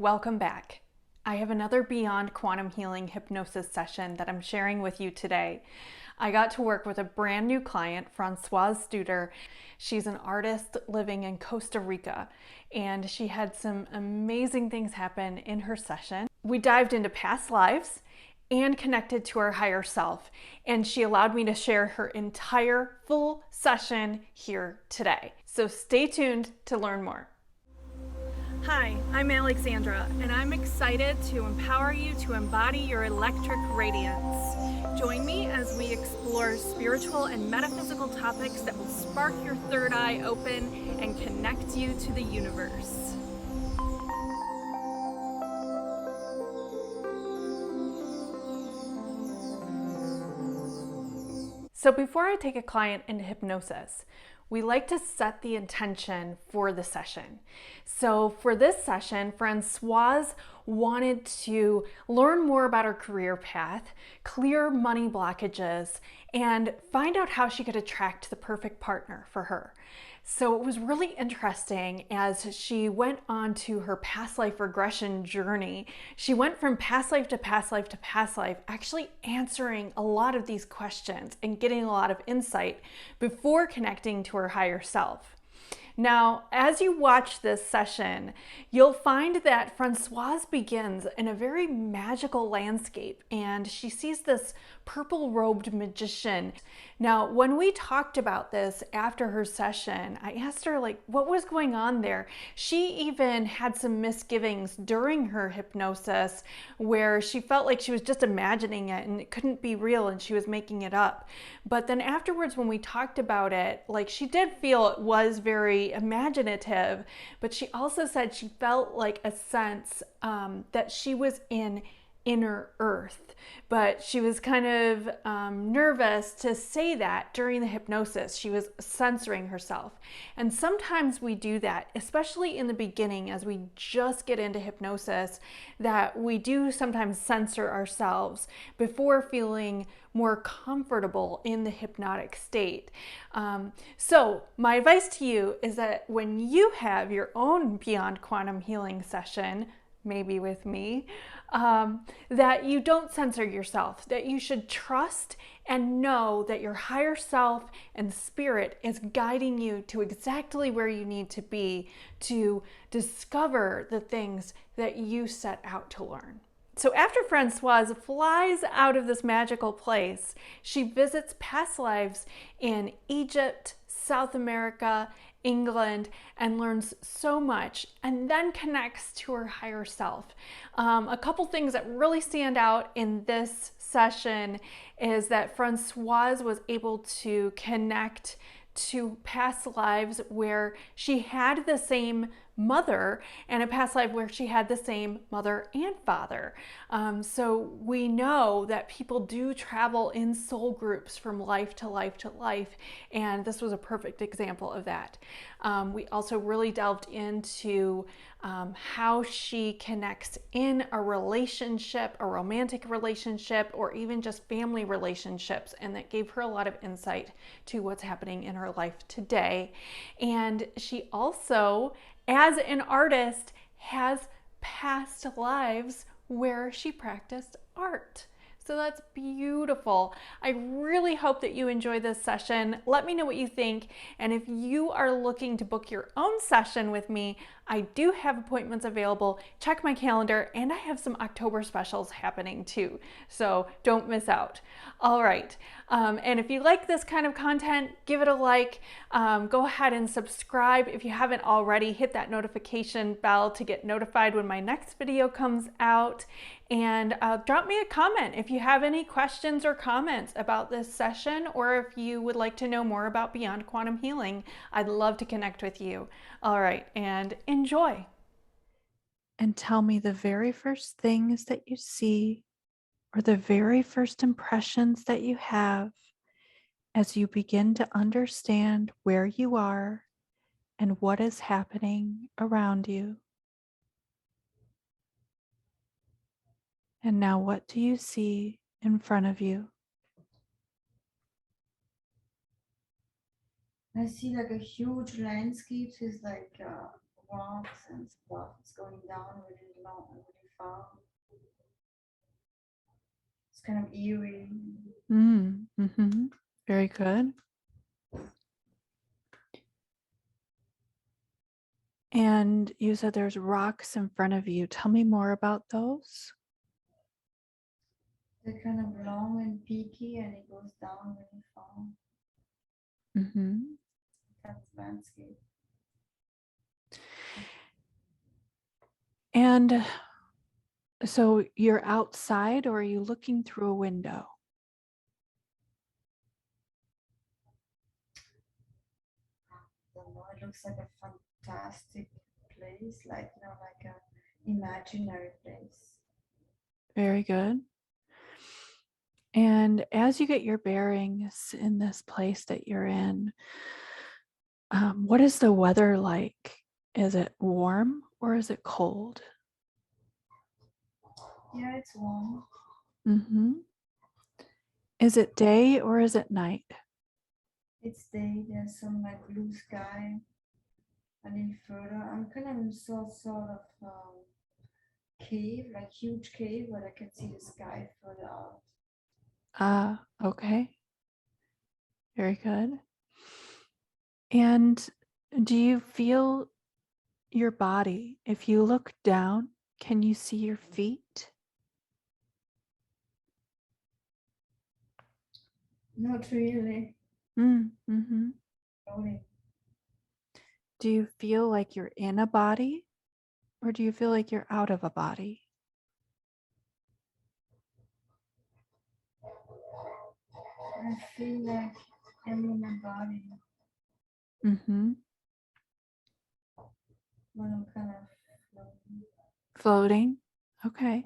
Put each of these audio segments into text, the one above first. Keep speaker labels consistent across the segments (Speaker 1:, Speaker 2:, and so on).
Speaker 1: Welcome back. I have another Beyond Quantum Healing Hypnosis session that I'm sharing with you today. I got to work with a brand new client, Francoise Studer. She's an artist living in Costa Rica, and she had some amazing things happen in her session. We dived into past lives and connected to her higher self, and she allowed me to share her entire full session here today. So stay tuned to learn more. Hi, I'm Alexandra, and I'm excited to empower you to embody your electric radiance. Join me as we explore spiritual and metaphysical topics that will spark your third eye open and connect you to the universe. So before I take a client into hypnosis, we like to set the intention for the session. So for this session, Francoise wanted to learn more about her career path, clear money blockages, and find out how she could attract the perfect partner for her. So it was really interesting as she went on to her past life regression journey. She went from past life to past life to past life, actually answering a lot of these questions and getting a lot of insight before connecting to her higher self. Now, as you watch this session, you'll find that Francoise begins in a very magical landscape, and she sees this purple-robed magician. Now, when we talked about this after her session, I asked her what was going on there. She even had some misgivings during her hypnosis where she felt like she was just imagining it and it couldn't be real and she was making it up. But then afterwards, when we talked about it, she did feel it was very imaginative, but she also said she felt like a sense that she was in inner earth, but she was kind of nervous to say that during the hypnosis. She was censoring herself. And sometimes we do that, especially in the beginning as we just get into hypnosis, that we do sometimes censor ourselves before feeling more comfortable in the hypnotic state. So my advice to you is that when you have your own Beyond Quantum Healing session, maybe with me, that you don't censor yourself, that you should trust and know that your higher self and spirit is guiding you to exactly where you need to be to discover the things that you set out to learn. So after Francoise flies out of this magical place, she visits past lives in Egypt, South America, England, and learns so much, and then connects to her higher self. A couple things that really stand out in this session is that Francoise was able to connect to past lives where she had the same mother and a past life where she had the same mother and father. So we know that people do travel in soul groups from life to life to life, and this was a perfect example of that. We also really delved into how she connects in a relationship, a romantic relationship, or even just family relationships, and that gave her a lot of insight to what's happening in her life today. And she also, as an artist, has past lives where she practiced art. So that's beautiful. I really hope that you enjoy this session. Let me know what you think. And if you are looking to book your own session with me, I do have appointments available. Check my calendar, and I have some October specials happening too. So don't miss out. All right. And if you like this kind of content, give it a like. Go ahead and subscribe. If you haven't already, hit that notification bell to get notified when my next video comes out. And drop me a comment if you have any questions or comments about this session, or if you would like to know more about Beyond Quantum Healing. I'd love to connect with you. All right, and enjoy.
Speaker 2: And tell me the very first things that you see or the very first impressions that you have as you begin to understand where you are and what is happening around you. And now, what do you see in front of you?
Speaker 3: I see like a huge landscape with rocks and stuff. It's going down really long and really far. It's kind of eerie.
Speaker 2: Mm-hmm. Very good. And you said there's rocks in front of you. Tell me more about those.
Speaker 3: They're kind of long and peaky and it goes down really far.
Speaker 2: Mm-hmm.
Speaker 3: That's landscape.
Speaker 2: And so you're outside, or are you looking through a window?
Speaker 3: I don't know, it looks like a fantastic place, like, you know, like a imaginary place.
Speaker 2: Very good. And as you get your bearings in this place that you're in, what is the weather like? Is it warm or is it cold?
Speaker 3: Yeah, it's warm.
Speaker 2: Mm-hmm. Is it day or is it night?
Speaker 3: It's day. There's some like blue sky. And then further, I'm kind of in sort of cave, like huge cave, where I can see the sky further out.
Speaker 2: Ah, okay. Very good. And do you feel your body? If you look down, can you see your feet?
Speaker 3: Not really.
Speaker 2: Mm-hmm.
Speaker 3: Floating.
Speaker 2: Do you feel like you're in a body or do you feel like you're out of a body?
Speaker 3: I feel like I'm in my body,
Speaker 2: Mm-hmm.
Speaker 3: but I'm kind of floating.
Speaker 2: Floating. Okay.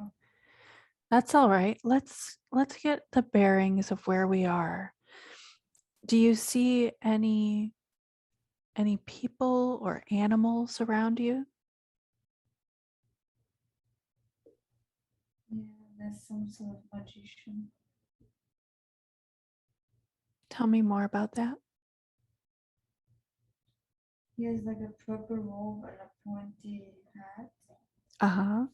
Speaker 2: That's all right. Let's get the bearings of where we are. Do you see any people or animals around you?
Speaker 3: Yeah, there's some sort of magician.
Speaker 2: Tell me more about that.
Speaker 3: He has like a purple robe and a pointy hat.
Speaker 2: Uh-huh.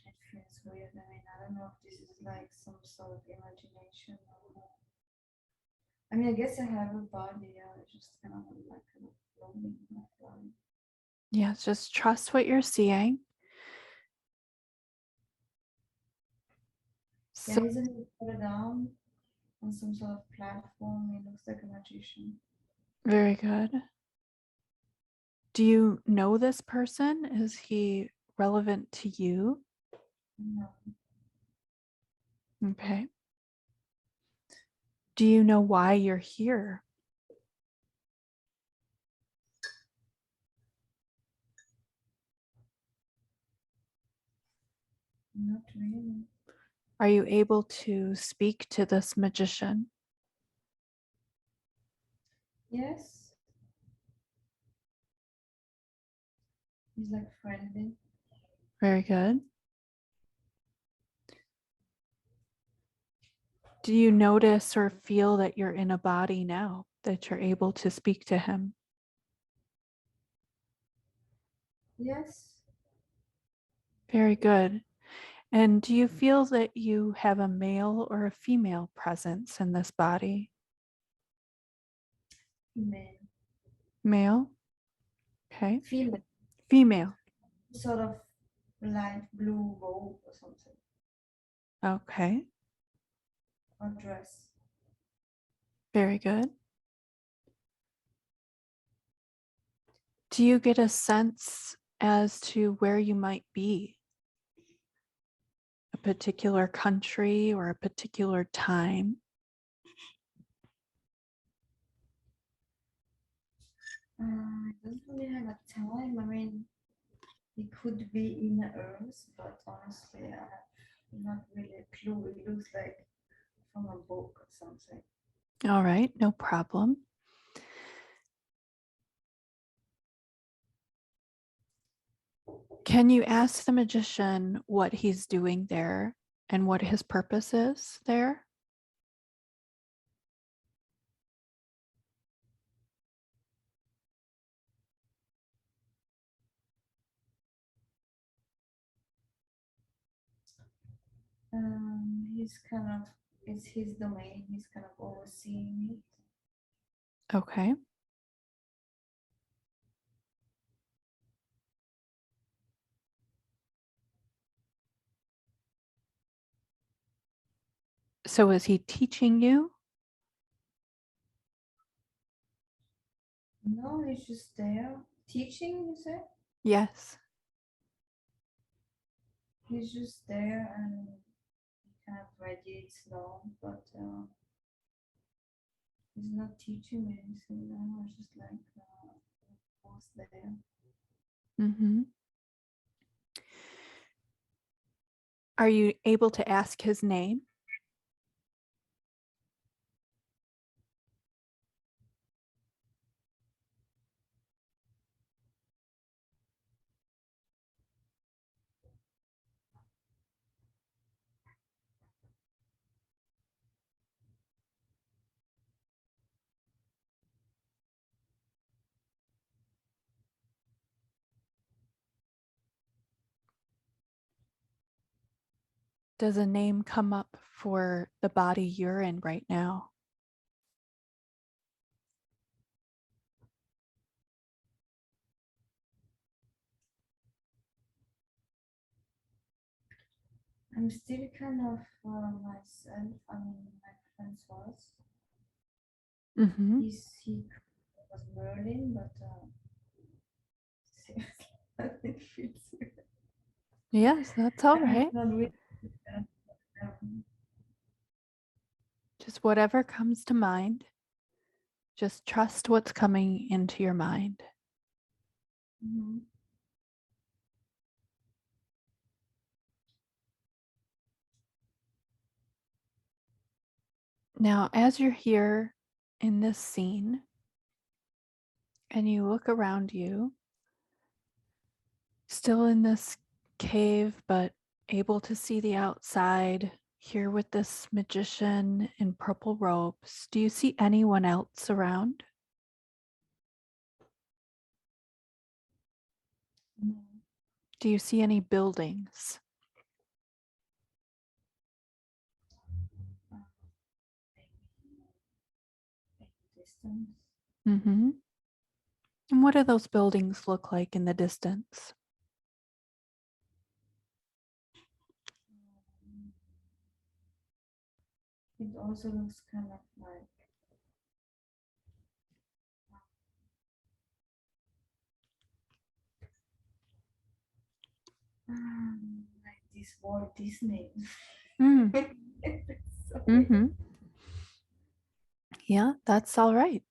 Speaker 3: It feels weird. I mean, I don't know if this is like some sort of imagination or. I mean, I guess I have a body. I just kind of like kind of floating in my body.
Speaker 2: Yeah, just trust what you're seeing.
Speaker 3: Yeah,
Speaker 2: So
Speaker 3: he's a little further down on some sort of platform. He looks like a magician.
Speaker 2: very good. Do you know this person? Is he relevant to you?
Speaker 3: No,
Speaker 2: Okay. Do you know why you're here?
Speaker 3: not really.
Speaker 2: Are you able to speak to this magician?
Speaker 3: Yes, he's like friendly.
Speaker 2: Very good. Do you notice or feel that you're in a body now, that you're able to speak to him?
Speaker 3: Yes,
Speaker 2: Very good. And do you feel that you have a male or a female presence in this body?
Speaker 3: female.
Speaker 2: Male? Okay.
Speaker 3: Female.
Speaker 2: Female.
Speaker 3: Sort of light blue robe or something.
Speaker 2: Okay.
Speaker 3: Or dress.
Speaker 2: Very good. Do you get a sense as to where you might be? A particular country or a particular time?
Speaker 3: It doesn't really have a time. I mean, it could be in the earth, but honestly, I have not really a clue. It looks like from a book or something.
Speaker 2: All right, no problem. Can you ask the magician what he's doing there and what his purpose is there?
Speaker 3: He's kind of, it's his domain. He's kind of overseeing it.
Speaker 2: Okay. So is he teaching you?
Speaker 3: No, he's just there teaching. You say
Speaker 2: Yes.
Speaker 3: he's just there and he kind of radiates love, but he's not teaching me anything. No, it's just like was there.
Speaker 2: Mm-hmm. Are you able to ask his name? Does a name come up for the body you're in right now?
Speaker 3: I'm still kind of myself. I mean, my Francoise.
Speaker 2: Mm-hmm.
Speaker 3: He was Merlin, but it fits.
Speaker 2: Yes, that's all right.
Speaker 3: Not really.
Speaker 2: Just whatever comes to mind. Just trust what's coming into your mind.
Speaker 3: Mm-hmm.
Speaker 2: Now, as you're here in this scene and you look around you, still in this cave, but able to see the outside, here with this magician in purple robes, do you see anyone else around?
Speaker 3: No.
Speaker 2: Do you see any buildings?
Speaker 3: Distance.
Speaker 2: Mm-hmm. And what do those buildings look like in the distance?
Speaker 3: It also looks kind of like this Walt Disney.
Speaker 2: Mm.
Speaker 3: So
Speaker 2: Mm-hmm. Yeah, that's all right.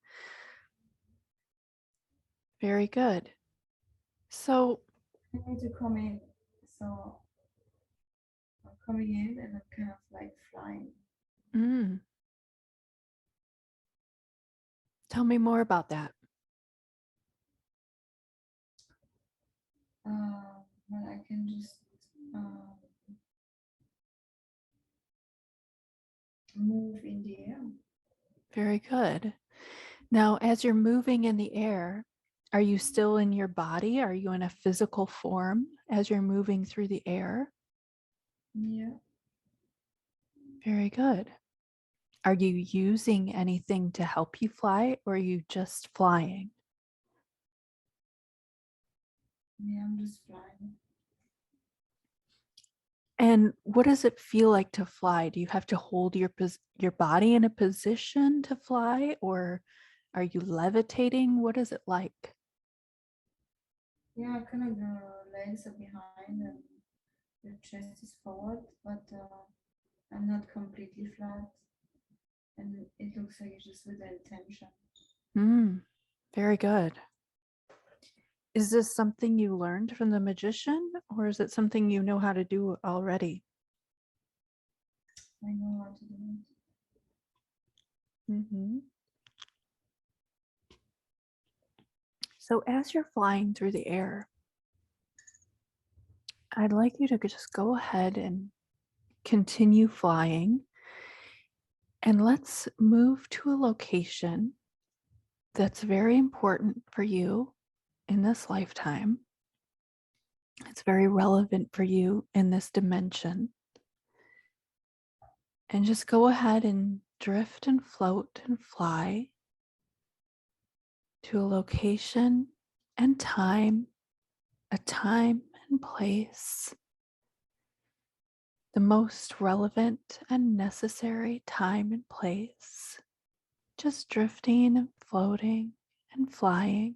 Speaker 2: Very good. So,
Speaker 3: I need to come in. So I'm coming in and I'm kind of like flying.
Speaker 2: mm, tell me more about that.
Speaker 3: But I can just move in the air.
Speaker 2: Very good. Now, as you're moving in the air, are you still in your body? Are you in a physical form as you're moving through the air?
Speaker 3: Yeah.
Speaker 2: Very good. Are you using anything to help you fly, or are you just flying?
Speaker 3: Yeah, I'm just flying.
Speaker 2: And what does it feel like to fly? Do you have to hold your body in a position to fly, or are you levitating? What is it like?
Speaker 3: Yeah, kind of the legs are behind and the chest is forward, but I'm not completely flat. And it looks like it's just with the intention.
Speaker 2: Very good. Is this something you learned from the magician, or is it something you know how to do already?
Speaker 3: I know how to do it.
Speaker 2: Mm-hmm. So as you're flying through the air, I'd like you to just go ahead and continue flying. And let's move to a location that's very important for you in this lifetime. It's very relevant for you in this dimension. And just go ahead and drift and float and fly to a location and time, a time and place, the most relevant and necessary time and place. Just drifting and floating and flying.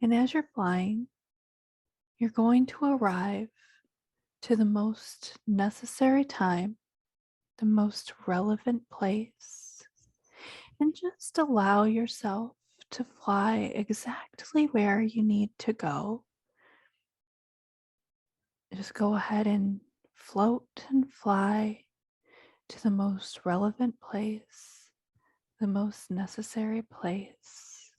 Speaker 2: And as you're flying, you're going to arrive to the most necessary time, the most relevant place, and just allow yourself to fly exactly where you need to go. Just go ahead and float and fly to the most relevant place, the most necessary place.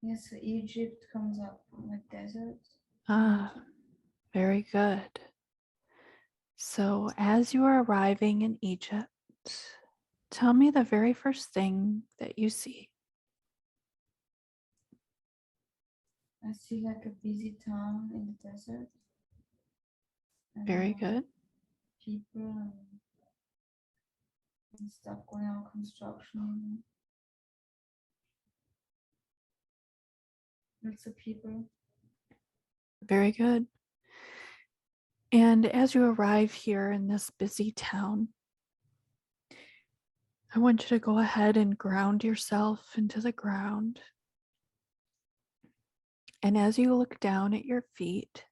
Speaker 3: Yeah, so Egypt comes up like desert.
Speaker 2: Ah, very good. So, as you are arriving in Egypt, tell me the very first thing that you see.
Speaker 3: I see like a busy town in the desert. And,
Speaker 2: Very good.
Speaker 3: people and stuff going on, construction. Lots of people.
Speaker 2: Very good. And as you arrive here in this busy town, I want you to go ahead and ground yourself into the ground. And as you look down at your feet,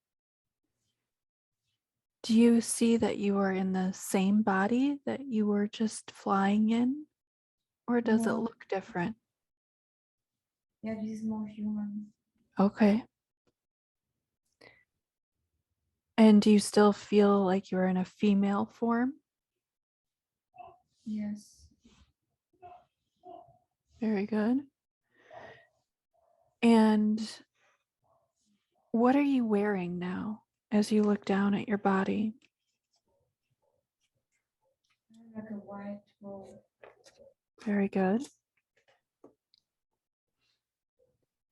Speaker 2: do you see that you are in the same body that you were just flying in? Or does it
Speaker 3: No.
Speaker 2: look different?
Speaker 3: Yeah, this is more human.
Speaker 2: Okay. And do you still feel like you're in a female form?
Speaker 3: Yes.
Speaker 2: Very good. And what are you wearing now as you look down at your body?
Speaker 3: Like a white robe.
Speaker 2: Very good.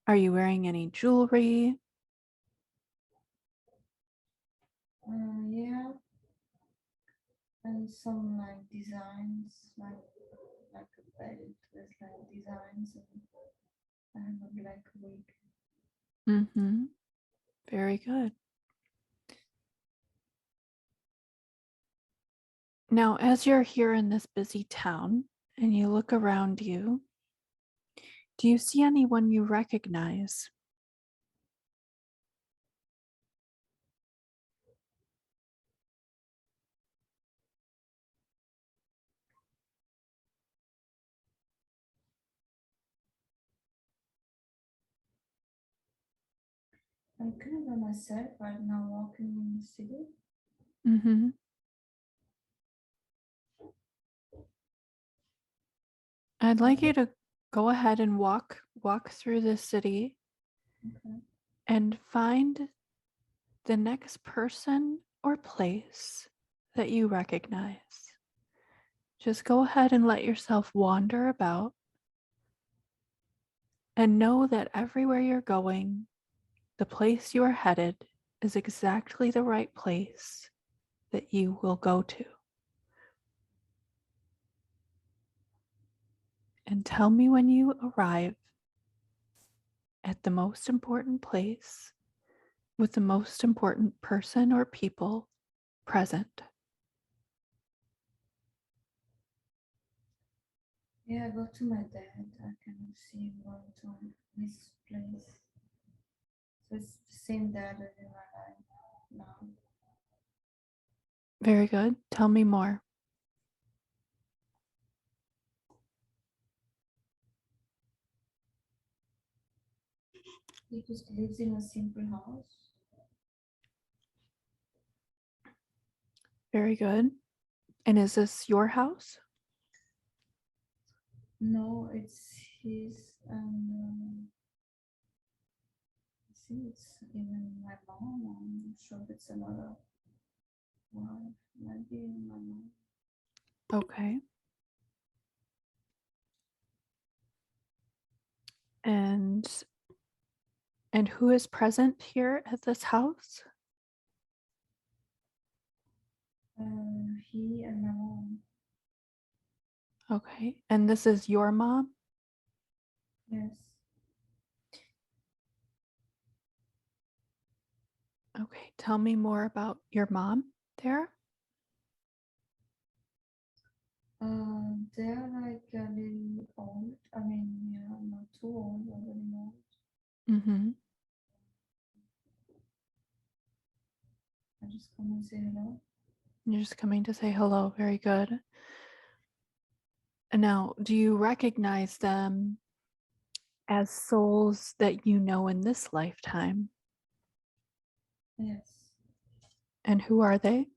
Speaker 2: Are you wearing any jewelry?
Speaker 3: Yeah. And some like designs, like a bed with like designs, and I have a black wig.
Speaker 2: Mm-hmm. Very good. Now, as you're here in this busy town and you look around you, do you see anyone you recognize?
Speaker 3: I'm kind of by myself right now, walking in the city.
Speaker 2: Mm-hmm. I'd like you to go ahead and walk through the city
Speaker 3: Okay.
Speaker 2: and find the next person or place that you recognize. Just go ahead and let yourself wander about and know that everywhere you're going, the place you are headed is exactly the right place that you will go to. And tell me when you arrive at the most important place with the most important person or people present.
Speaker 3: Yeah, I go to my dad. I can see him going to his place. So it's the same dad as in my life now.
Speaker 2: Very good. Tell me more.
Speaker 3: He just lives in a simple house.
Speaker 2: Very good. And is this your house?
Speaker 3: No, it's his, and I think it's even my mom. I'm not sure if it's another wife. Maybe my mom.
Speaker 2: Okay. And who is present here at this house?
Speaker 3: He and my mom.
Speaker 2: Okay. And this is your mom?
Speaker 3: Yes.
Speaker 2: Okay. Tell me more about your mom there.
Speaker 3: They're like a little old. I mean, yeah, not too old, but very old.
Speaker 2: Mm-hmm.
Speaker 3: I just come and say hello.
Speaker 2: You're just coming to say hello. Very good. And now, do you recognize them as souls that you know in this lifetime?
Speaker 3: Yes.
Speaker 2: And who are they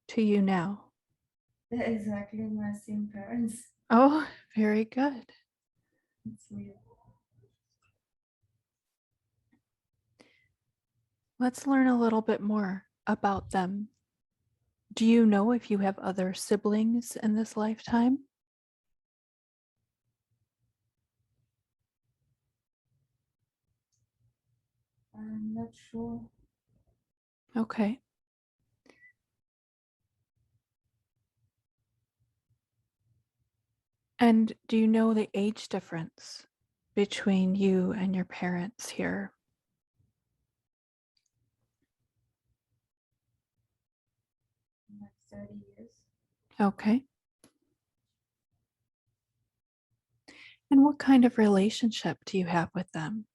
Speaker 2: to you now?
Speaker 3: They're exactly my same parents.
Speaker 2: Oh, very good.
Speaker 3: It's weird.
Speaker 2: Let's learn a little bit more about them. Do you know if you have other siblings in this lifetime?
Speaker 3: I'm not sure.
Speaker 2: Okay. And do you know the age difference between you and your parents here?
Speaker 3: Like 30 years.
Speaker 2: Okay. And what kind of relationship do you have with them?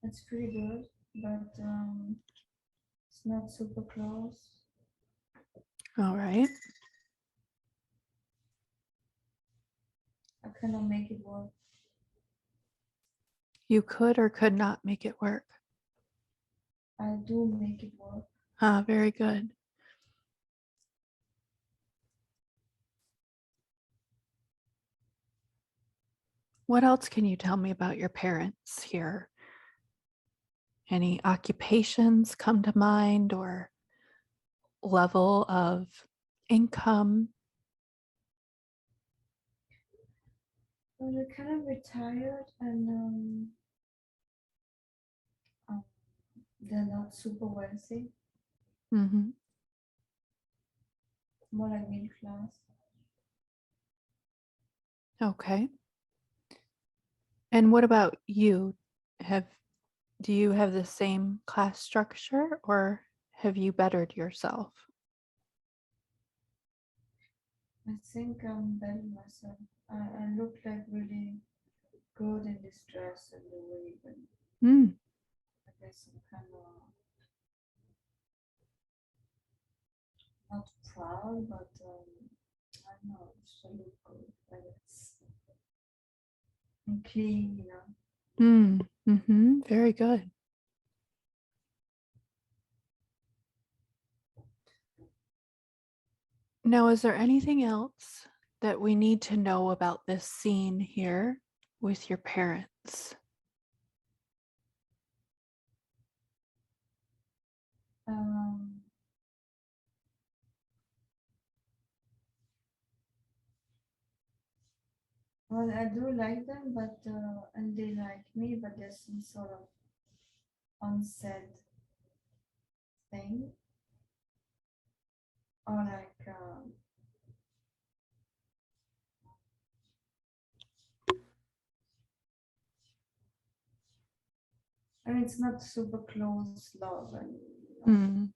Speaker 3: It's pretty good, but it's not super close.
Speaker 2: All right.
Speaker 3: I cannot make it work.
Speaker 2: You could or could not make it work.
Speaker 3: I do make it work.
Speaker 2: Ah, very good. What else can you tell me about your parents here? Any occupations come to mind or level of income?
Speaker 3: Well, they're kind of retired and they're not super wealthy,
Speaker 2: Mm-hmm.
Speaker 3: more like middle class.
Speaker 2: Okay. And what about you? Do you have the same class structure or have you bettered yourself?
Speaker 3: I think I'm better myself. I look like really good in this dress and the wig, and
Speaker 2: Mm,
Speaker 3: I guess I'm kind of not proud, but I don't know, just I look good, I guess. And clean, you know.
Speaker 2: mm-hmm. Very good. Now, is there anything else that we need to know about this scene here with your parents?
Speaker 3: Um, well, I do like them, but and they like me, but there's some sort of unsaid thing, or like I mean, it's not super close love, and you know,
Speaker 2: Mm,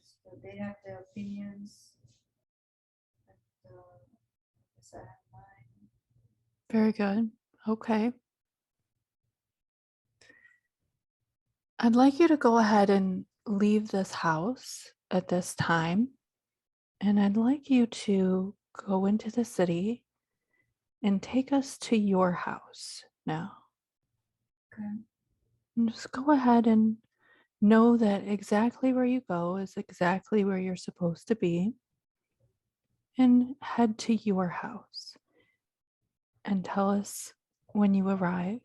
Speaker 3: just, they have their opinions, and I guess I have mine.
Speaker 2: very good. Okay. I'd like you to go ahead and leave this house at this time. And I'd like you to go into the city and take us to your house now.
Speaker 3: Okay.
Speaker 2: And just go ahead and know that exactly where you go is exactly where you're supposed to be. And head to your house and tell us when you arrive.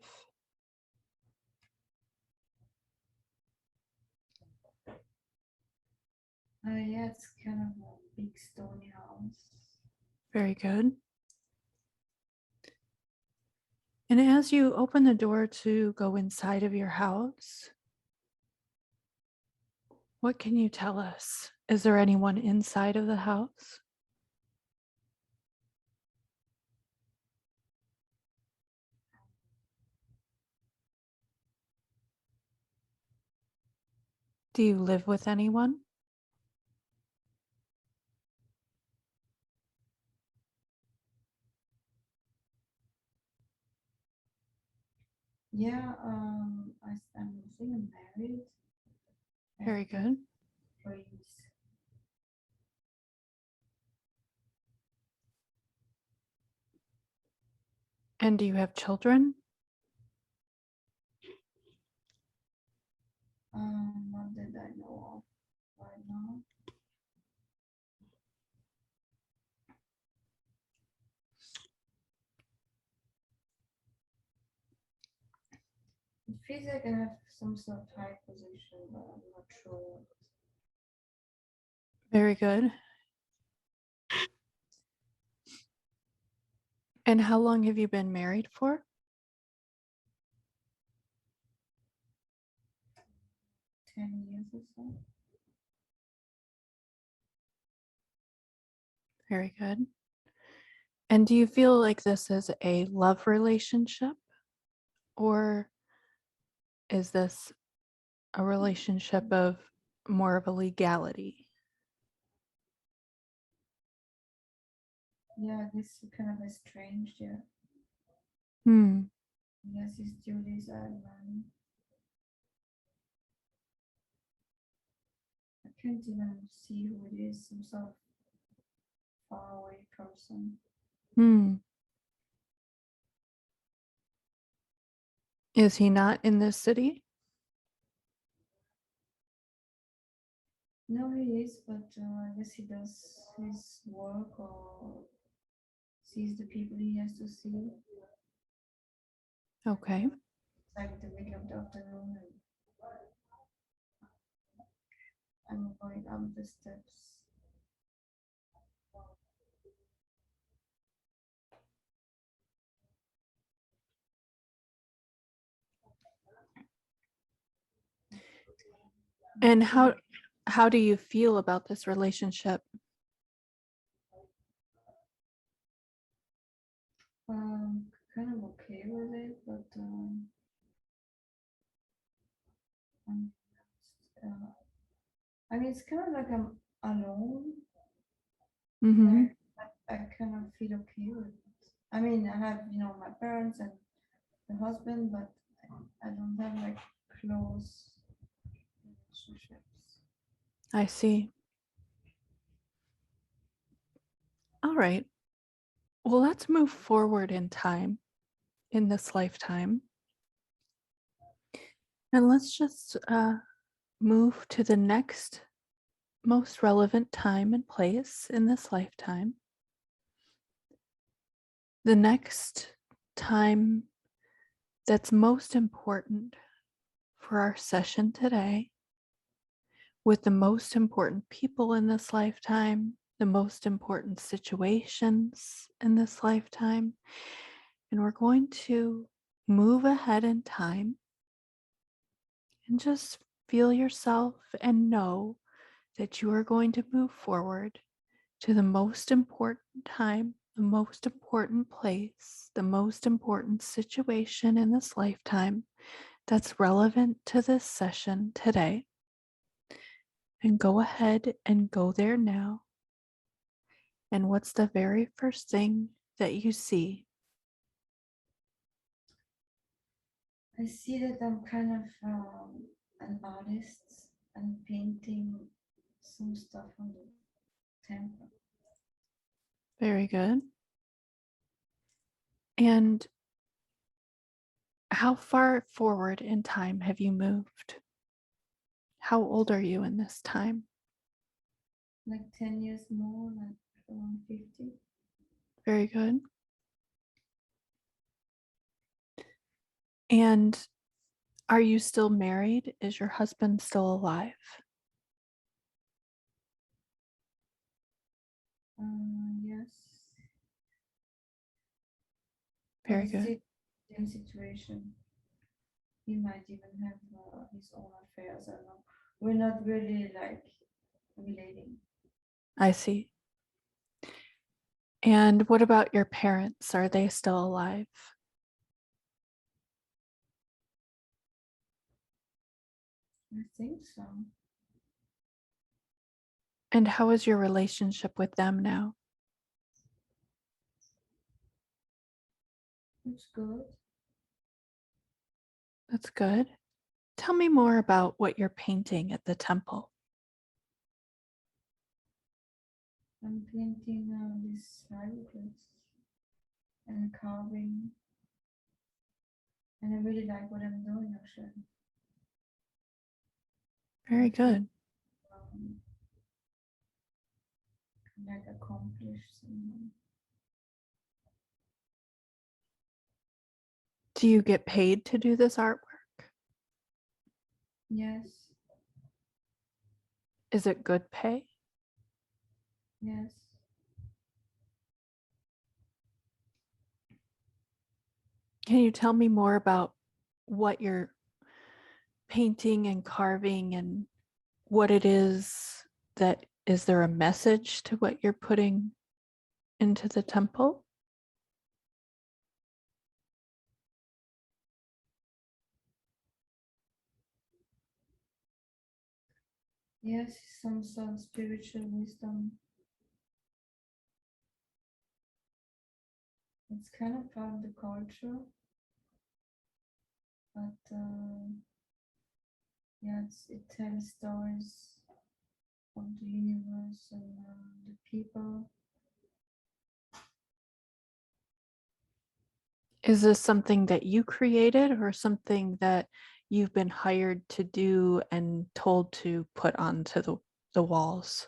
Speaker 3: Yeah, it's kind of a big stony house.
Speaker 2: Very good. And as you open the door to go inside of your house, What can you tell us? Is there anyone inside of the house? Do you live with anyone?
Speaker 3: Yeah, I'm think I'm married.
Speaker 2: Very good.
Speaker 3: Employees.
Speaker 2: And do you have children?
Speaker 3: Not that I know of right now. It feels like I have some sort of high position, but I'm not sure.
Speaker 2: Very good. And how long have you been married for?
Speaker 3: 10 years or so.
Speaker 2: Very good. And do you feel like this is a love relationship, or is this a relationship of more of a legality?
Speaker 3: Yeah, this kind of estranged. Yeah,
Speaker 2: Hmm.
Speaker 3: yes, his duties are money. I can't even see who it is. Some sort of far away person.
Speaker 2: Hmm. Is he not in this city?
Speaker 3: No, he is, but I guess he does his work or sees the people he has to see.
Speaker 2: Okay.
Speaker 3: It's like the middle of the afternoon, and I'm going up the steps.
Speaker 2: And how do you feel about this relationship?
Speaker 3: Kind of okay with it, but I'm, uh, I mean, it's kind of like I'm alone.
Speaker 2: Mm-hmm.
Speaker 3: Like I kind of feel okay with it. I mean, I have my parents and the husband, but I don't have like close relationships.
Speaker 2: I see. All right. Well, let's move forward in time in this lifetime. And let's just move to the next most relevant time and place in this lifetime. The next time that's most important for our session today, with the most important people in this lifetime, the most important situations in this lifetime. And we're going to move ahead in time and just feel yourself and know that you are going to move forward to the most important time, the most important place, the most important situation in this lifetime that's relevant to this session today. And go ahead and go there now. And what's the very first thing that you see?
Speaker 3: I see that I'm kind of an artist and painting some stuff on the temple.
Speaker 2: Very good. And how far forward in time have you moved? How old are you in this time?
Speaker 3: Like 10 years more, like around 50.
Speaker 2: Very good. And are you still married? Is your husband still alive?
Speaker 3: Yes. But
Speaker 2: Very
Speaker 3: it's
Speaker 2: good.
Speaker 3: still the same situation. He might even have his own affairs. I don't know. we're not really like relating.
Speaker 2: I see. And what about your parents? Are they still alive?
Speaker 3: I think so.
Speaker 2: And how is your relationship with them now?
Speaker 3: It's good.
Speaker 2: That's good. Tell me more about what you're painting at the temple.
Speaker 3: I'm painting these hieroglyphs and carving, and I really like what I'm doing actually.
Speaker 2: Very good.
Speaker 3: Um, like accomplish something.
Speaker 2: Do you get paid to do this artwork?
Speaker 3: Yes,
Speaker 2: Is it good pay?
Speaker 3: yes.
Speaker 2: Can you tell me more about what you're painting and carving and what it is that is there a message to what you're putting into the temple?
Speaker 3: Yes, some spiritual wisdom. It's kind of part of the culture, but yeah, it tells stories of the universe and the people.
Speaker 2: Is this something that you created or something that you've been hired to do and told to put onto the walls?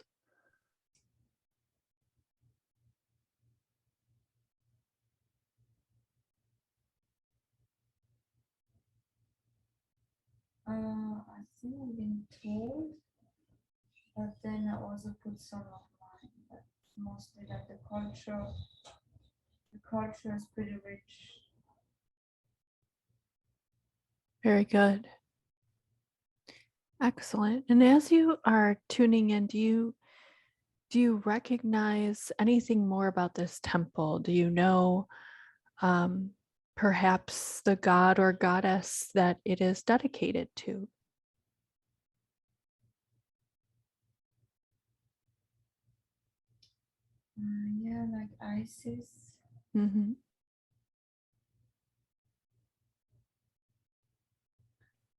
Speaker 3: I think I've been told, but then I also put some of mine, but mostly like the culture. The culture is pretty rich.
Speaker 2: Very good. Excellent. And as you are tuning in, do you recognize anything more about this temple? Do you know um, perhaps the god or goddess that it is dedicated to?
Speaker 3: Yeah, like Isis.
Speaker 2: Mm-hmm.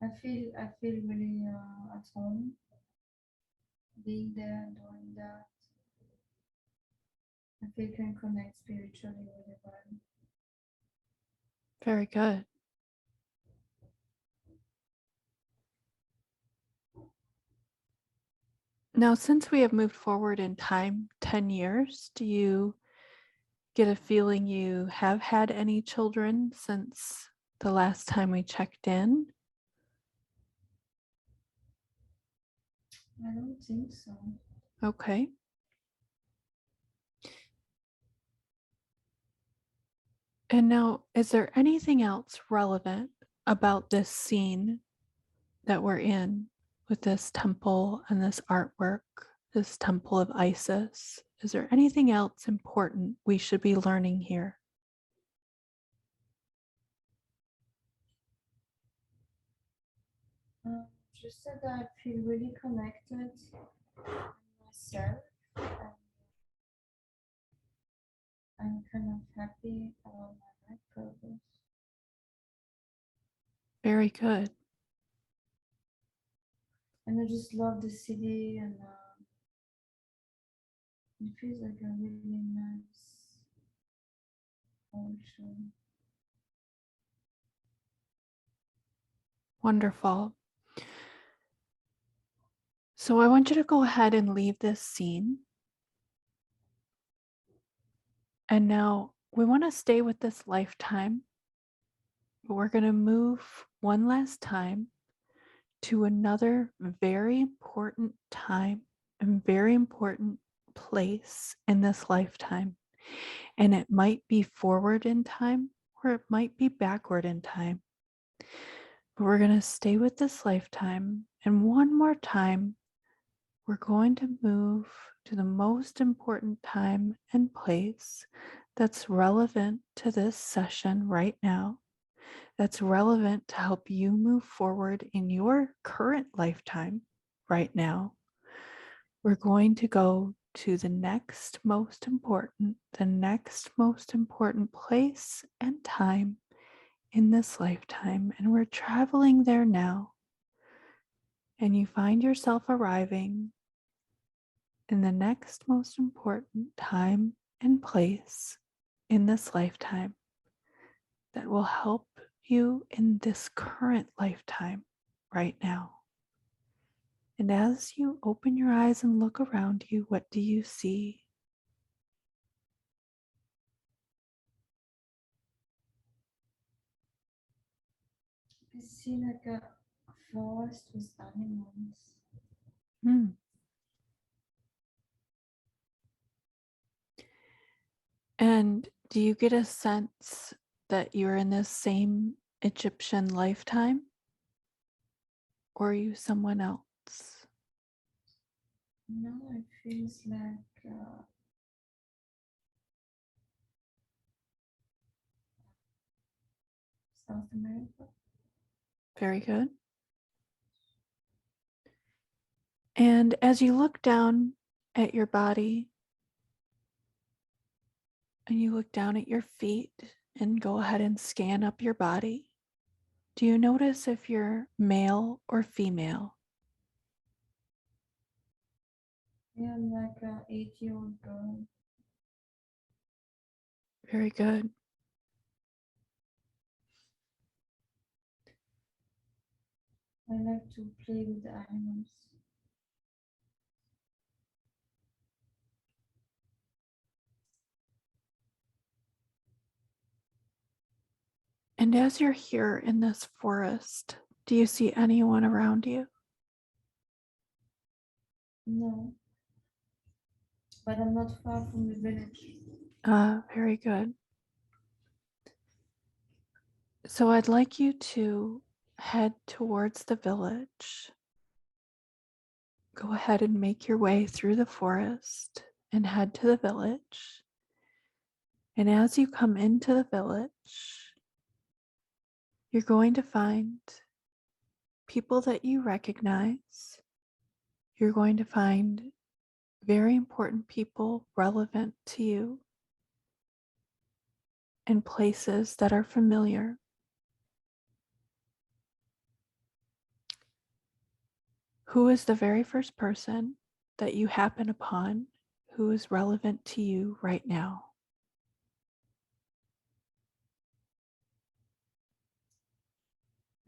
Speaker 3: I feel really at home being there and doing that. I feel can connect spiritually really well.
Speaker 2: Very good. Now, since we have moved forward in time 10 years, do you get a feeling you have had any children since the last time we checked in?
Speaker 3: I don't think so.
Speaker 2: Okay. And now, is there anything else relevant about this scene that we're in with this temple and this artwork, this temple of Isis? Is there anything else important we should be learning here?
Speaker 3: Just that I feel really connected myself, and I'm kind of happy about my life purpose.
Speaker 2: Very good.
Speaker 3: And I just love the city, and it feels like a really nice culture.
Speaker 2: Wonderful. So I want you to go ahead and leave this scene. And now we want to stay with this lifetime, but we're going to move one last time to another very important time and very important place in this lifetime. And it might be forward in time or it might be backward in time. But we're going to stay with this lifetime And one more time, we're going to move to the most important time and place that's relevant to this session right now, that's relevant to help you move forward in your current lifetime right now. We're going to go to the next most important place and time in this lifetime. And we're traveling there now. And you find yourself arriving in the next most important time and place in this lifetime that will help you in this current lifetime right now. And as you open your eyes and look around you, what do you see?
Speaker 3: I see like a forest with animals.
Speaker 2: Hmm. And do you get a sense that you're in this same Egyptian lifetime? Or are you someone else?
Speaker 3: No, it feels like South America.
Speaker 2: Very good. And as you look down at your body and you look down at your feet and go ahead and scan up your body, do you notice if you're male or female?
Speaker 3: Yeah, I'm like a 8-year-old girl.
Speaker 2: Very good.
Speaker 3: I like to play with the animals.
Speaker 2: And as you're here in this forest, do you see anyone around you?
Speaker 3: No, but I'm not far from the village.
Speaker 2: Very good. So I'd like you to head towards the village. Go ahead and make your way through the forest and head to the village. And as you come into the village, you're going to find people that you recognize. You're going to find very important people relevant to you and places that are familiar. Who is the very first person that you happen upon who is relevant to you right now?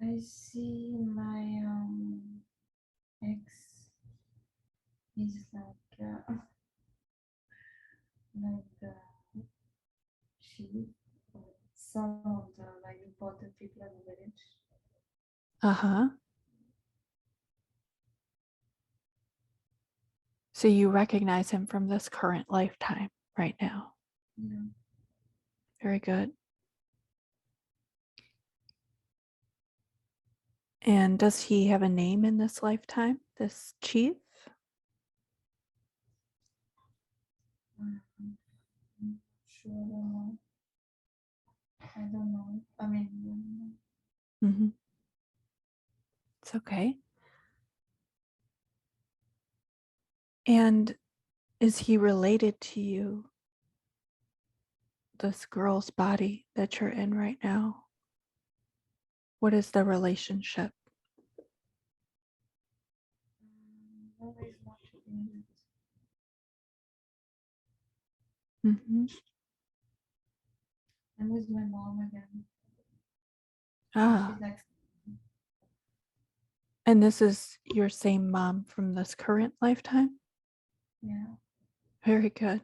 Speaker 3: I see my ex. He's like the chief or some of the like important people in the village.
Speaker 2: Uh-huh. So you recognize him from this current lifetime right now.
Speaker 3: Yeah.
Speaker 2: Very good. And does he have a name in this lifetime, this chief?
Speaker 3: I'm not sure. I don't know. I mean,
Speaker 2: Mm-hmm. It's okay. And is he related to you, this girl's body that you're in right now? What is the relationship?
Speaker 3: no, there's not in it.
Speaker 2: Mm-hmm.
Speaker 3: I'm with my mom again.
Speaker 2: Ah,
Speaker 3: She's like,
Speaker 2: and this is your same mom from this current lifetime?
Speaker 3: yeah.
Speaker 2: Very good.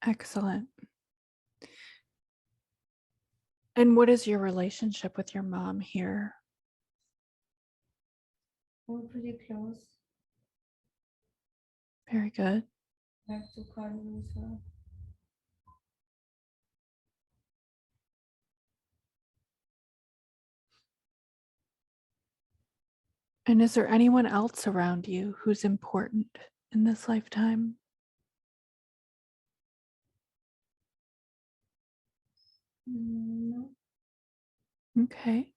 Speaker 2: Excellent. And what is your relationship with your mom here?
Speaker 3: We're pretty close.
Speaker 2: Very good.
Speaker 3: Like to cuddle with her.
Speaker 2: And is there anyone else around you who's important in this lifetime?
Speaker 3: No,
Speaker 2: Okay.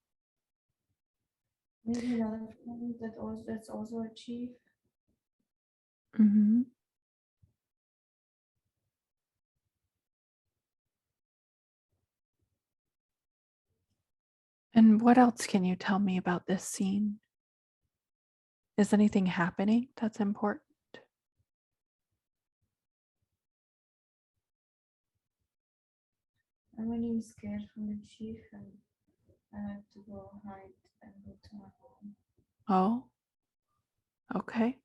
Speaker 3: maybe another friend that's also a chief.
Speaker 2: Mm-hmm. And what else can you tell me about this scene? Is anything happening that's important?
Speaker 3: I'm really scared from the chief, and I have to go hide and go to my home.
Speaker 2: Oh, okay.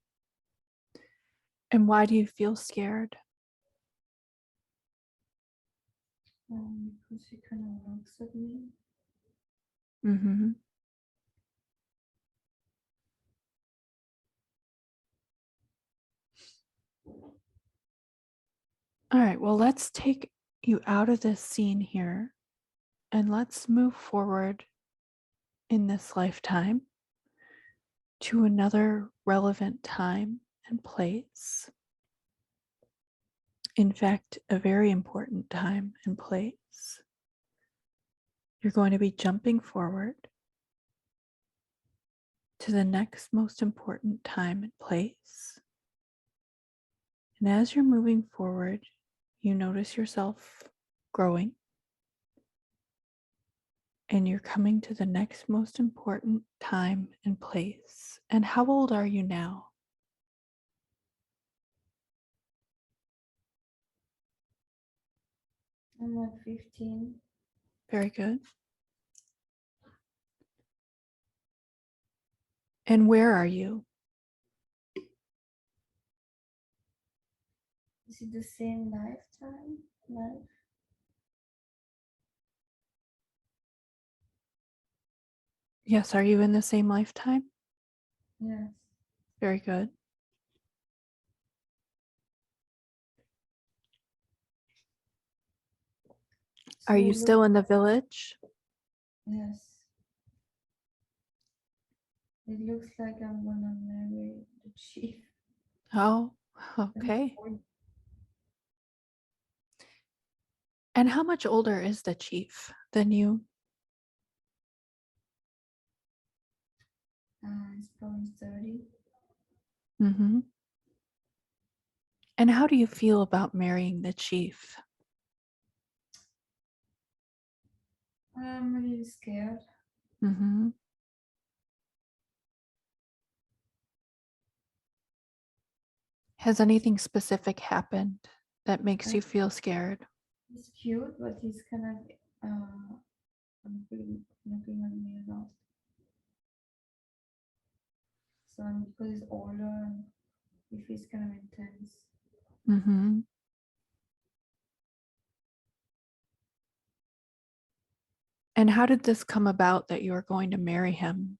Speaker 2: And why do you feel scared?
Speaker 3: Because he kind of looks at me.
Speaker 2: Mm-hmm. All right, well, let's take you out of this scene here and let's move forward in this lifetime to another relevant time and place. In fact, a very important time and place. You're going to be jumping forward to the next most important time and place. And as you're moving forward, you notice yourself growing, and you're coming to the next most important time and place. And how old are you now?
Speaker 3: I'm like 15.
Speaker 2: Very good. And where are you?
Speaker 3: Is it the same lifetime? Life?
Speaker 2: Yes, are you in the same lifetime?
Speaker 3: Yes.
Speaker 2: Very good. Are
Speaker 3: So
Speaker 2: you still in the village?
Speaker 3: yes. It looks like I'm gonna marry the chief.
Speaker 2: Oh, okay. And how much older is the chief than you?
Speaker 3: It's probably 30.
Speaker 2: Mm-hmm. And how do you feel about marrying the chief?
Speaker 3: I'm really scared.
Speaker 2: Mm-hmm. Has anything specific happened that makes you feel scared?
Speaker 3: He's cute, but he's kind of looking at me a lot. So because he's older, if he's kind of intense.
Speaker 2: Mm-hmm. And how did this come about that you were going to marry him?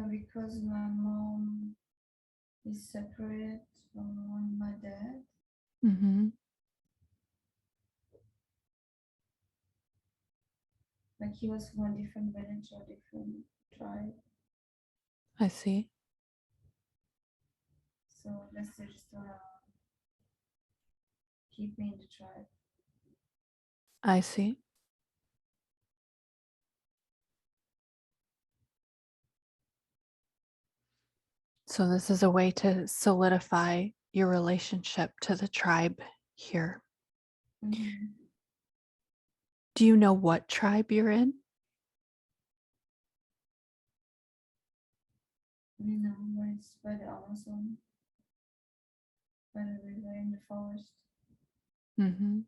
Speaker 3: Because my mom is separate from my dad.
Speaker 2: Mm-hmm.
Speaker 3: Like he was from a different village or different tribe.
Speaker 2: I see.
Speaker 3: So that's they just wanna keep me in the tribe.
Speaker 2: I see. So this is a way to solidify your relationship to the tribe here.
Speaker 3: Mm-hmm.
Speaker 2: Do you know what tribe you're in?
Speaker 3: You know, where it's by the Amazon, by the river in the forest.
Speaker 2: Mm-hmm.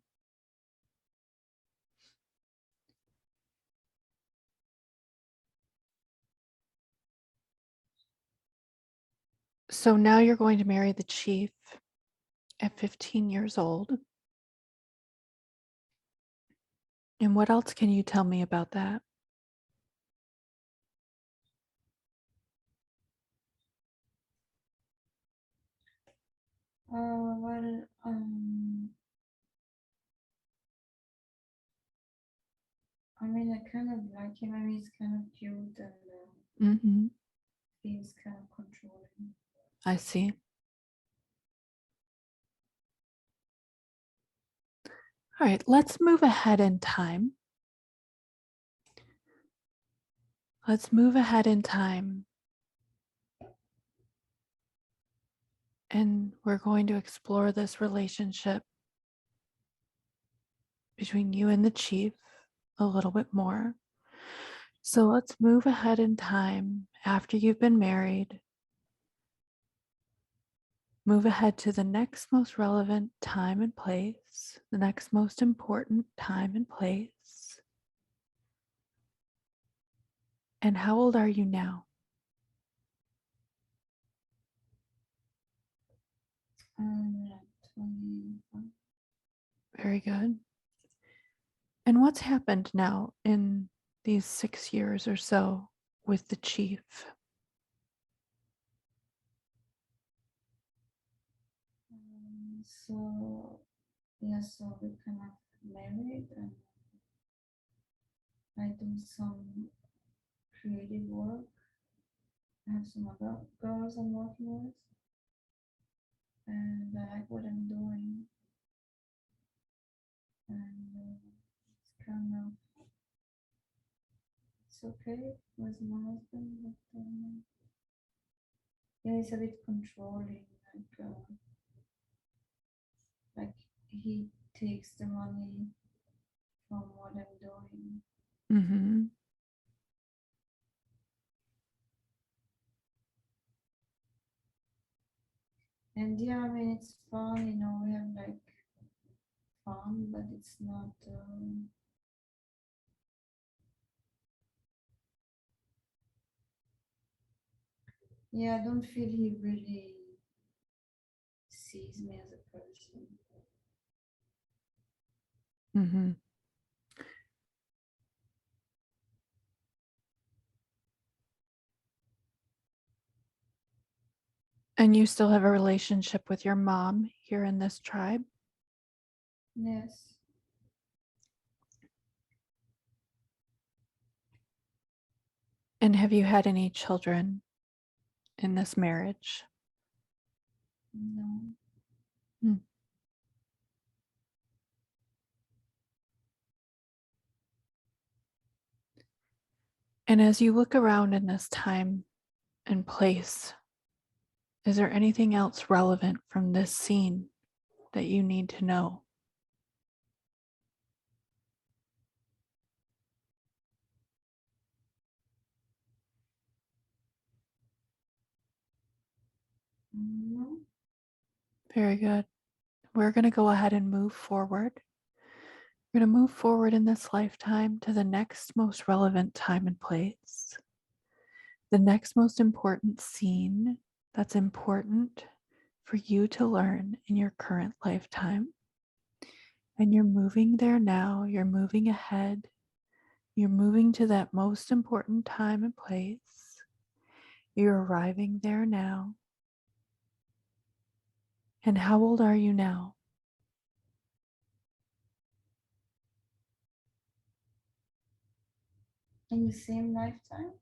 Speaker 2: So now you're going to marry the chief at 15 years old. And what else can you tell me about that?
Speaker 3: Well, I mean, I kind of like him. I mean, he's kind of cute and
Speaker 2: Mm-hmm.
Speaker 3: feels kind of controlling.
Speaker 2: I see. All right, let's move ahead in time. Let's move ahead in time. And we're going to explore this relationship between you and the chief a little bit more. So let's move ahead in time after you've been married. Move ahead to the next most relevant time and place, the next most important time and place. And how old are you now?
Speaker 3: Like 25.
Speaker 2: Very good. And what's happened now in these 6 years or so with the chief?
Speaker 3: So yeah, so we kind of married, and I do some creative work. I have some other girls I'm working with, and I like what I'm doing. And it's kind of it's okay with my husband, but yeah, he's a bit controlling. Like he takes the money from what I'm doing.
Speaker 2: Mm-hmm.
Speaker 3: And yeah, I mean it's fun, we have like fun, but it's not. Yeah, I don't feel he really sees me as a person.
Speaker 2: Mm-hmm. And you still have a relationship with your mom here in this tribe?
Speaker 3: Yes.
Speaker 2: And have you had any children in this marriage?
Speaker 3: No.
Speaker 2: Hmm. And as you look around in this time and place, is there anything else relevant from this scene that you need to know?
Speaker 3: No.
Speaker 2: Very good. We're going to go ahead and move forward. We're going to move forward in this lifetime to the next most relevant time and place, the next most important scene that's important for you to learn in your current lifetime. And you're moving there now, you're moving ahead, you're moving to that most important time and place. You're arriving there now. And how old are you now?
Speaker 3: In the same lifetime?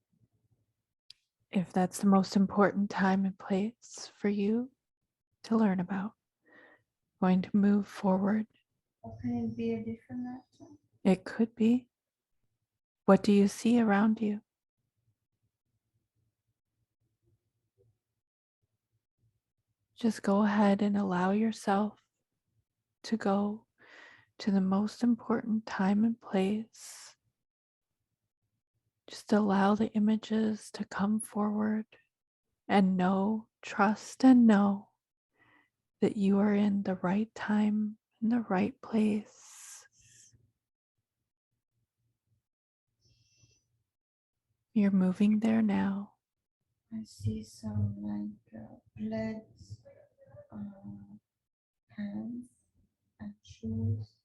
Speaker 2: If that's the most important time and place for you to learn about, going to move forward.
Speaker 3: Or can it be a different lifetime?
Speaker 2: It could be. What do you see around you? Just go ahead and allow yourself to go to the most important time and place. Just allow the images to come forward and trust and know that you are in the right time, in the right place. You're moving there now.
Speaker 3: I see some like plaids, pants, and shoes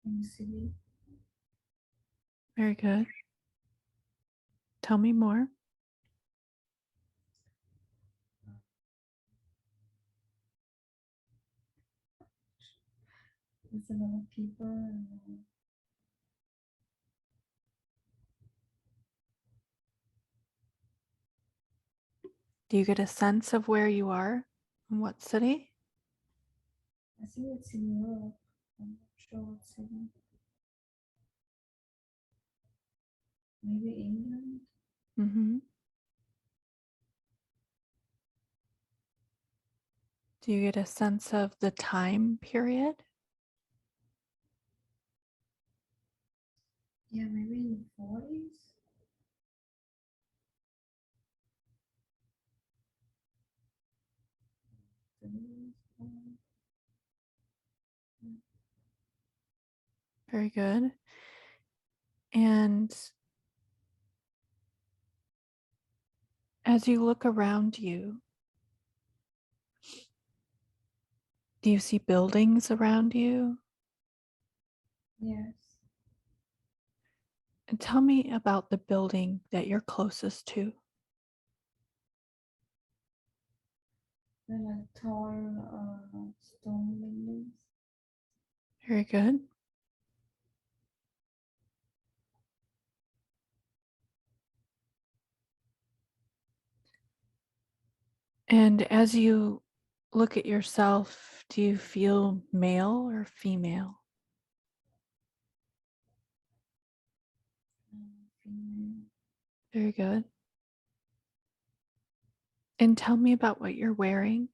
Speaker 3: in the city.
Speaker 2: Very good. Tell me more.
Speaker 3: There's a lot of people. And,
Speaker 2: Do you get a sense of where you are and what city?
Speaker 3: I think it's in Europe. I'm not sure what city. Maybe England.
Speaker 2: Mm-hmm. Do you get a sense of the time period?
Speaker 3: Yeah, maybe in the 40s.
Speaker 2: Very good. And as you look around you, do you see buildings around you?
Speaker 3: Yes.
Speaker 2: And tell me about the building that you're closest to.
Speaker 3: They're like tall stone buildings.
Speaker 2: Very good. And as you look at yourself, do you feel male or female?
Speaker 3: Female.
Speaker 2: Very good. And tell me about what you're wearing.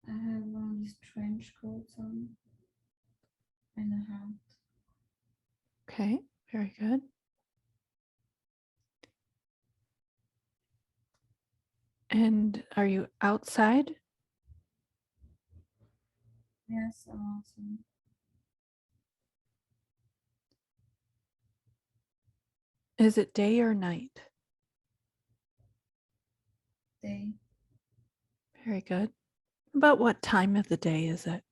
Speaker 3: I have one of these trench coats on and a hat.
Speaker 2: Okay, very good. And are you outside?
Speaker 3: Yes, I'm awesome.
Speaker 2: Is it day or night?
Speaker 3: Day.
Speaker 2: Very good. About what time of the day is it?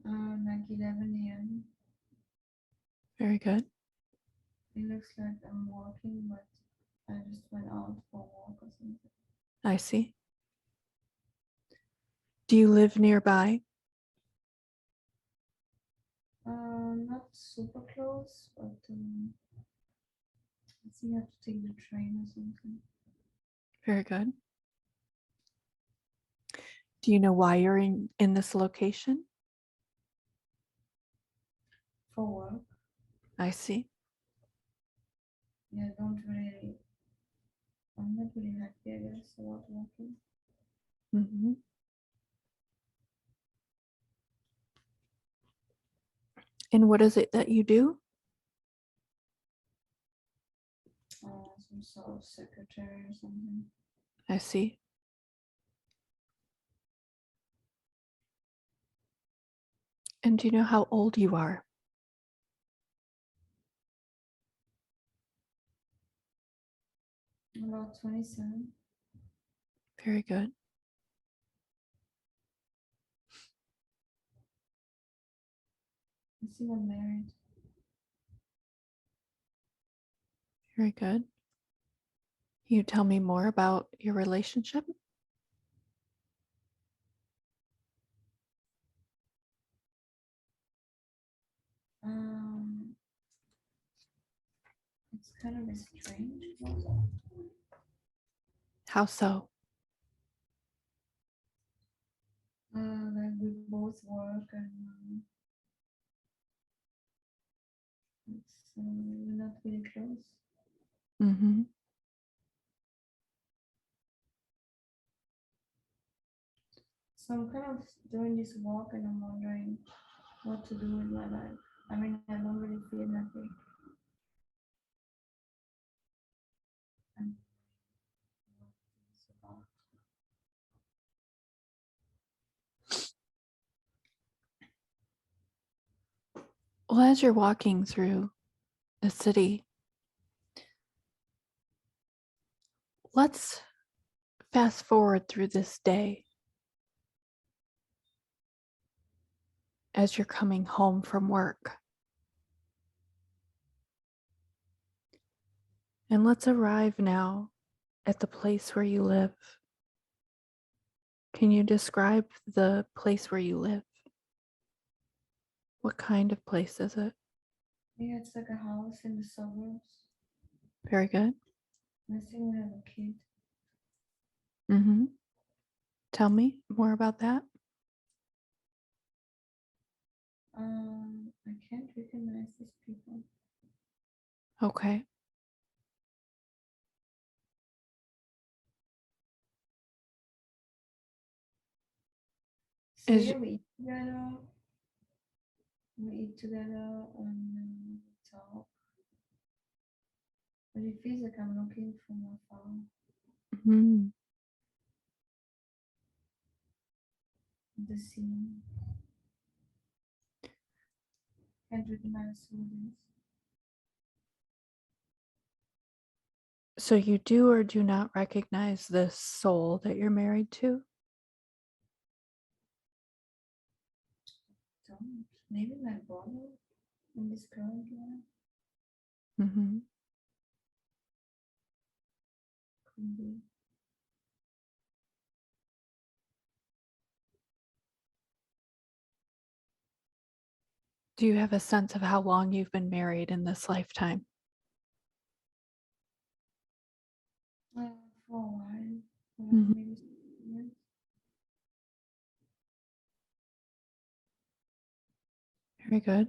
Speaker 3: Like 11 a.m.
Speaker 2: Very good.
Speaker 3: It looks like I'm walking, but I just went out for a walk or something.
Speaker 2: I see. Do you live nearby?
Speaker 3: Not super close, but I think I have to take the train or something.
Speaker 2: Very good. Do you know why you're in this location?
Speaker 3: For work.
Speaker 2: I see.
Speaker 3: Yeah, I'm not really happy, I guess, about working.
Speaker 2: Mm-hmm. And what is it that you do?
Speaker 3: Some sort of secretary or something.
Speaker 2: I see. And do you know how old you are?
Speaker 3: About 27.
Speaker 2: Very good.
Speaker 3: I think I'm married.
Speaker 2: Very good. Can you tell me more about your relationship?
Speaker 3: It's kind of a strange.
Speaker 2: How so?
Speaker 3: Like we both work and we're not really close.
Speaker 2: Mm-hmm.
Speaker 3: So I'm kind of doing this walk and I'm wondering what to do with my life. I mean, I don't really feel happy. And what it's about.
Speaker 2: Well, as you're walking through the city, let's fast forward through this day as you're coming home from work. And let's arrive now at the place where you live. Can you describe the place where you live? What kind of place is it?
Speaker 3: Yeah, it's like a house in the suburbs.
Speaker 2: Very good.
Speaker 3: I think we have a kid.
Speaker 2: Mm-hmm. Tell me more about that.
Speaker 3: I can't recognize these people.
Speaker 2: Okay.
Speaker 3: So
Speaker 2: Is
Speaker 3: yeah, we eat together. We eat together and talk. But it feels like I'm looking from afar.
Speaker 2: mm,
Speaker 3: The scene. Can't recognize who it is.
Speaker 2: so you do or do not recognize this soul that you're married to?
Speaker 3: Don't. Maybe my brother in this current life
Speaker 2: Mm-hmm.
Speaker 3: could be.
Speaker 2: Do you have a sense of how long you've been married in this lifetime?
Speaker 3: For a while,
Speaker 2: Mhm.
Speaker 3: maybe 6 years.
Speaker 2: Very good.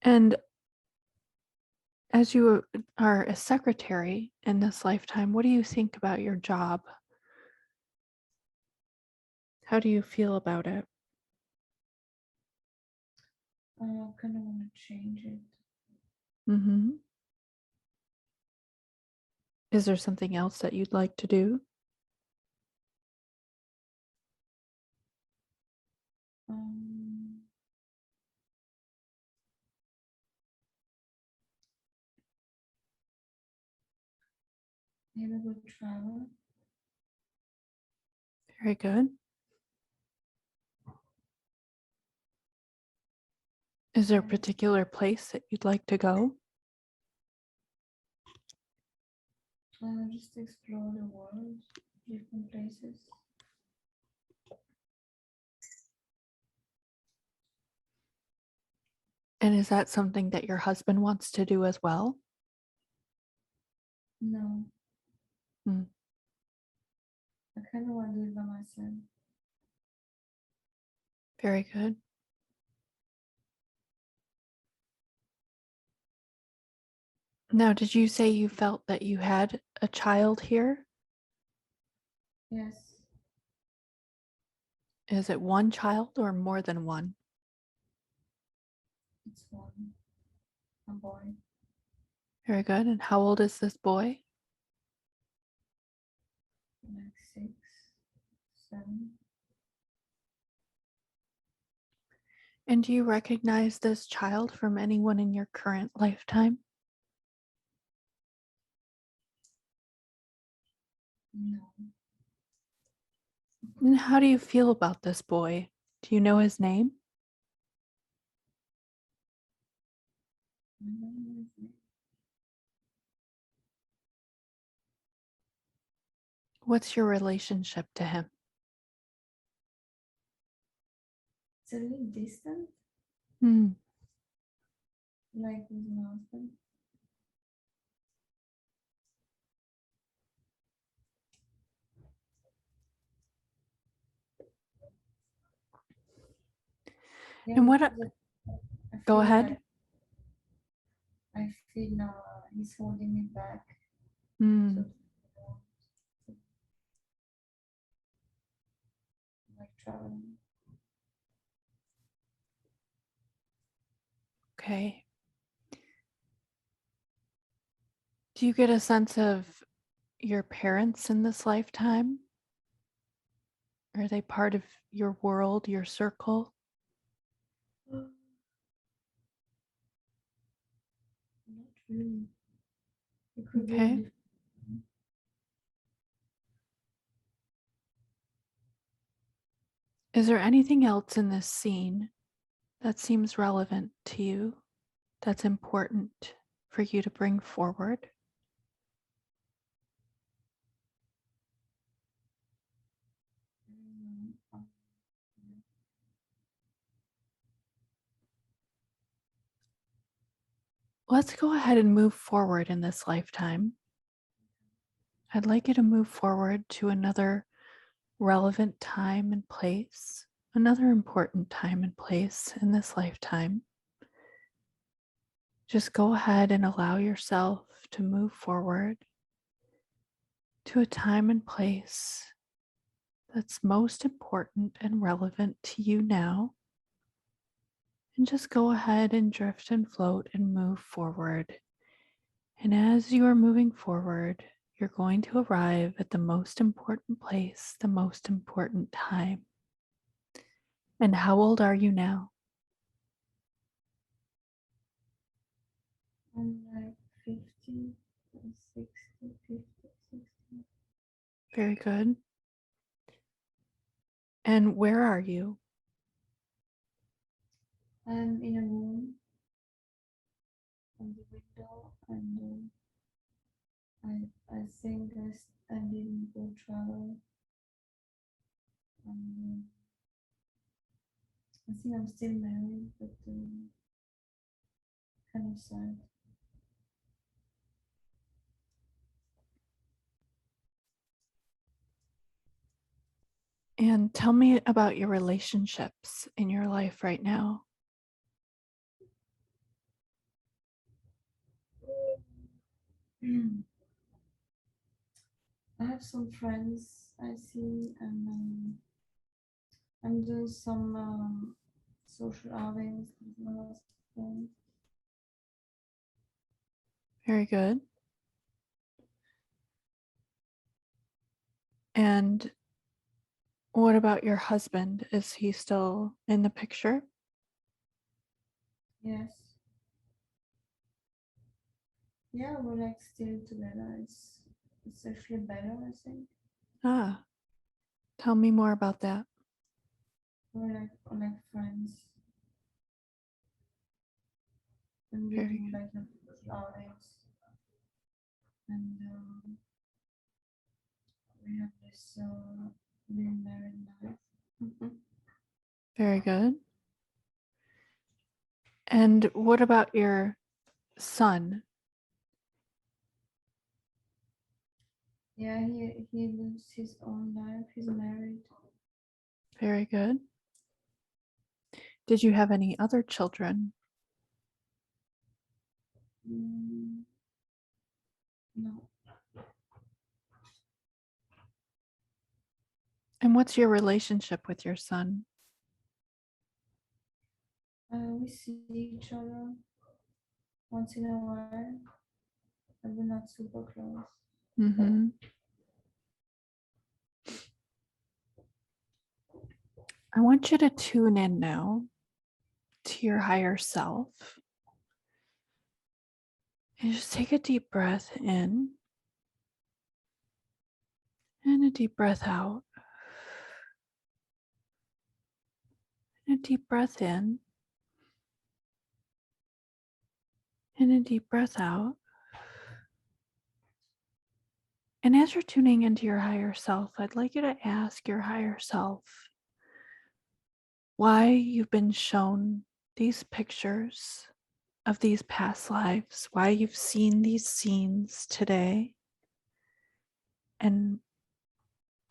Speaker 2: And as you are a secretary in this lifetime, what do you think about your job? How do you feel about it?
Speaker 3: I kind of want to change it.
Speaker 2: Mm-hmm. Is there something else that you'd like to do?
Speaker 3: Um, Maybe go travel.
Speaker 2: Very good. Is there a
Speaker 3: And
Speaker 2: particular place that you'd like to go?
Speaker 3: just explore the world, different places.
Speaker 2: And is that something that your husband wants to do as well?
Speaker 3: No,
Speaker 2: Mm,
Speaker 3: I kind of want to do it by myself.
Speaker 2: very good. Now, did you say you felt that you had a child here?
Speaker 3: Yes,
Speaker 2: Is it one child or more than one?
Speaker 3: it's one, a boy,
Speaker 2: Very good. And how old is this boy?
Speaker 3: like 6, 7.
Speaker 2: And do you recognize this child from anyone in your current lifetime?
Speaker 3: No,
Speaker 2: And how do you feel about this boy? Do you know his name?
Speaker 3: I don't know his name.
Speaker 2: What's your relationship to him?
Speaker 3: It's a little distant,
Speaker 2: Hmm.
Speaker 3: like with my husband. Yeah,
Speaker 2: And
Speaker 3: because I
Speaker 2: go
Speaker 3: feel
Speaker 2: ahead.
Speaker 3: like I feel he's holding me back.
Speaker 2: Hmm.
Speaker 3: So like traveling.
Speaker 2: Okay. Do you get a sense of your parents in this lifetime? Are they part of your world, your circle?
Speaker 3: Not really. It could be a
Speaker 2: Okay.
Speaker 3: different.
Speaker 2: Is there anything else in this scene that seems relevant to you, that's important for you to bring forward? Let's go ahead and move forward in this lifetime. I'd like you to move forward to another relevant time and place, another important time and place in this lifetime. Just go ahead and allow yourself to move forward to a time and place that's most important and relevant to you now. And just go ahead and drift and float and move forward. And as you are moving forward, you're going to arrive at the most important place, the most important time. And how old are you now?
Speaker 3: I'm like 50, 60, 50, 60.
Speaker 2: Very good. And where are you?
Speaker 3: I'm in a room on the window, and I think I didn't go travel. And I think I'm still married, but kind of sad.
Speaker 2: And tell me about your relationships in your life right now.
Speaker 3: I have some friends I see, and I'm doing some social outings with my husband.
Speaker 2: Very good. And what about your husband? Is he still in the picture?
Speaker 3: Yes. Yeah, we're like still together. It's actually better, I think.
Speaker 2: Ah, tell me more about that.
Speaker 3: We're like friends. And we
Speaker 2: Very
Speaker 3: do
Speaker 2: good.
Speaker 3: like the outings. And we have this being married life.
Speaker 2: Very good. And what about your son?
Speaker 3: Yeah, he lives his own life. He's married.
Speaker 2: Very good. Did you have any other children?
Speaker 3: No.
Speaker 2: And what's your relationship with your son?
Speaker 3: We see each other once in a while, but we're not super close.
Speaker 2: Mm-hmm. I want you to tune in now to your higher self. And just take a deep breath in and a deep breath out. And a deep breath in and a deep breath out. And as you're tuning into your higher self, I'd like you to ask your higher self why you've been shown these pictures of these past lives, why you've seen these scenes today, and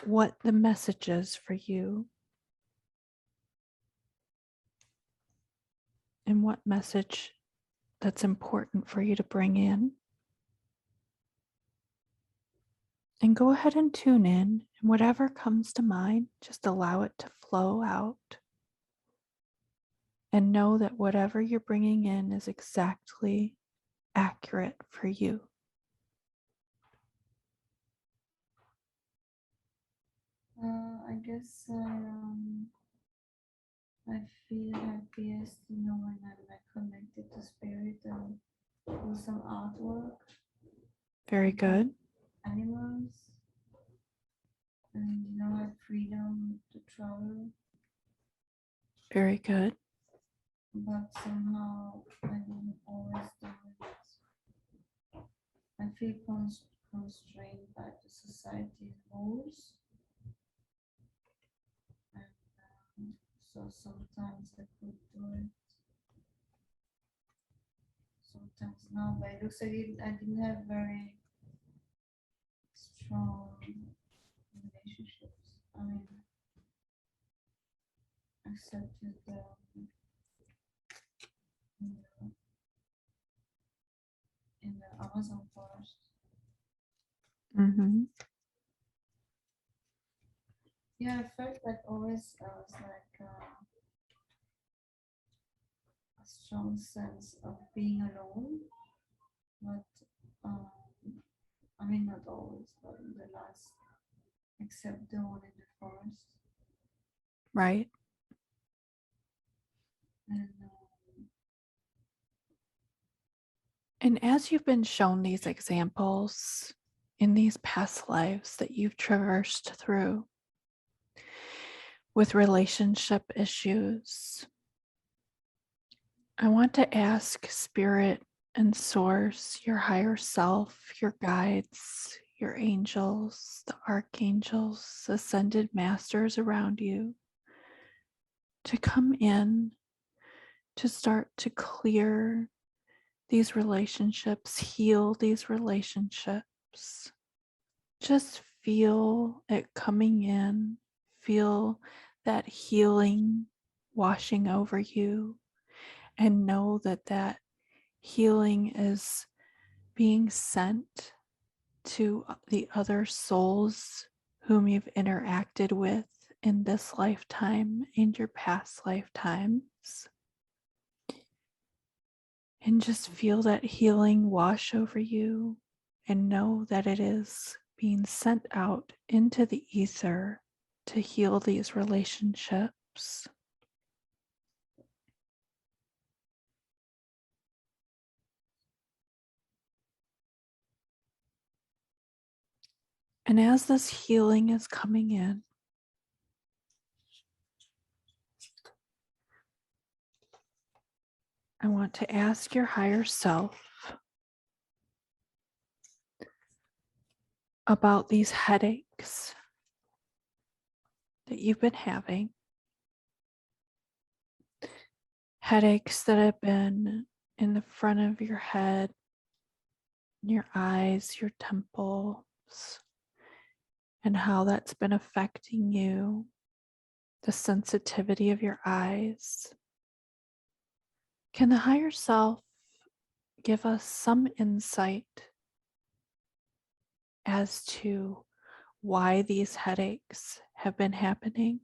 Speaker 2: what the message is for you, and what message that's important for you to bring in. And go ahead and tune in, and whatever comes to mind, just allow it to flow out. And know that whatever you're bringing in is exactly accurate for you.
Speaker 3: I guess I feel happiest, when I'm like connected to spirit and do some artwork.
Speaker 2: Very good.
Speaker 3: Animals, and have freedom to travel,
Speaker 2: Very good.
Speaker 3: but somehow I didn't always do it. I feel constrained by the society's rules, and so sometimes I could do it, sometimes no. But it looks like I didn't have very strong relationships. I mean, except with in the, in the Amazon forest.
Speaker 2: Mm-hmm.
Speaker 3: Yeah, I felt like always was like a strong sense of being alone, but um, I mean not always, but in the last, except the one in the forest,
Speaker 2: Right.
Speaker 3: and
Speaker 2: And as you've been shown these examples in these past lives that you've traversed through with relationship issues, I want to ask Spirit and Source, your higher self, your guides, your angels, the archangels, ascended masters around you, to come in to start to clear these relationships, heal these relationships. Just feel it coming in, feel that healing washing over you, and know that that healing is being sent to the other souls whom you've interacted with in this lifetime and your past lifetimes. And just feel that healing wash over you and know that it is being sent out into the ether to heal these relationships. And as this healing is coming in, I want to ask your higher self about these headaches that you've been having. Headaches that have been in the front of your head, your eyes, your temples, and how that's been affecting you, the sensitivity of your eyes. Can the higher self give us some insight as to why these headaches have been happening?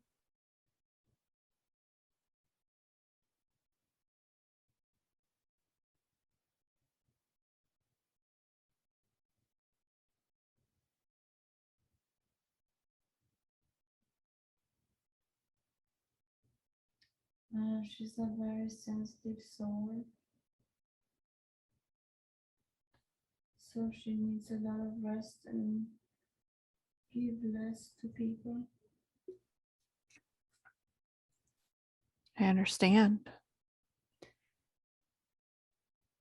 Speaker 3: she's a very sensitive soul, so she needs a lot of rest and give less to people.
Speaker 2: I understand.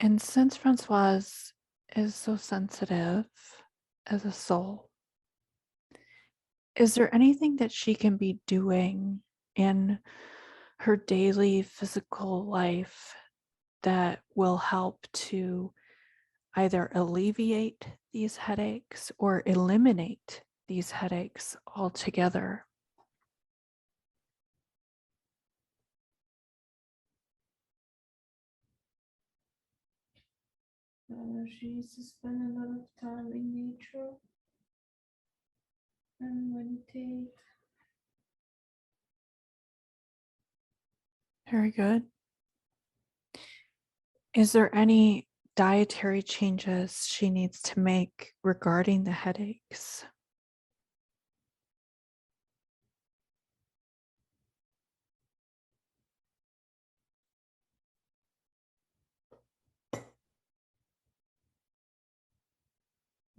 Speaker 2: And since Francoise is so sensitive as a soul, is there anything that she can be doing in her daily physical life that will help to either alleviate these headaches or eliminate these headaches altogether?
Speaker 3: She needs to spend a lot of time in nature and meditate.
Speaker 2: Very good. Is there any dietary changes she needs to make regarding the headaches?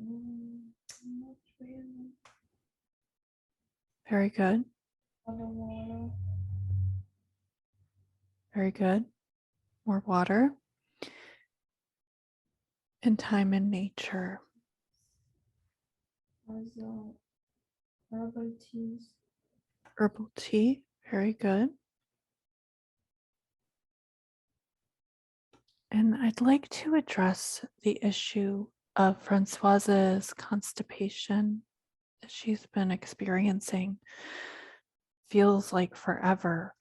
Speaker 3: Not really.
Speaker 2: Very good.
Speaker 3: A lot of water.
Speaker 2: Very good. More water and time in nature.
Speaker 3: as herbal teas.
Speaker 2: Herbal tea, very good. And I'd like to address the issue of Francoise's constipation that she's been experiencing. Feels like forever.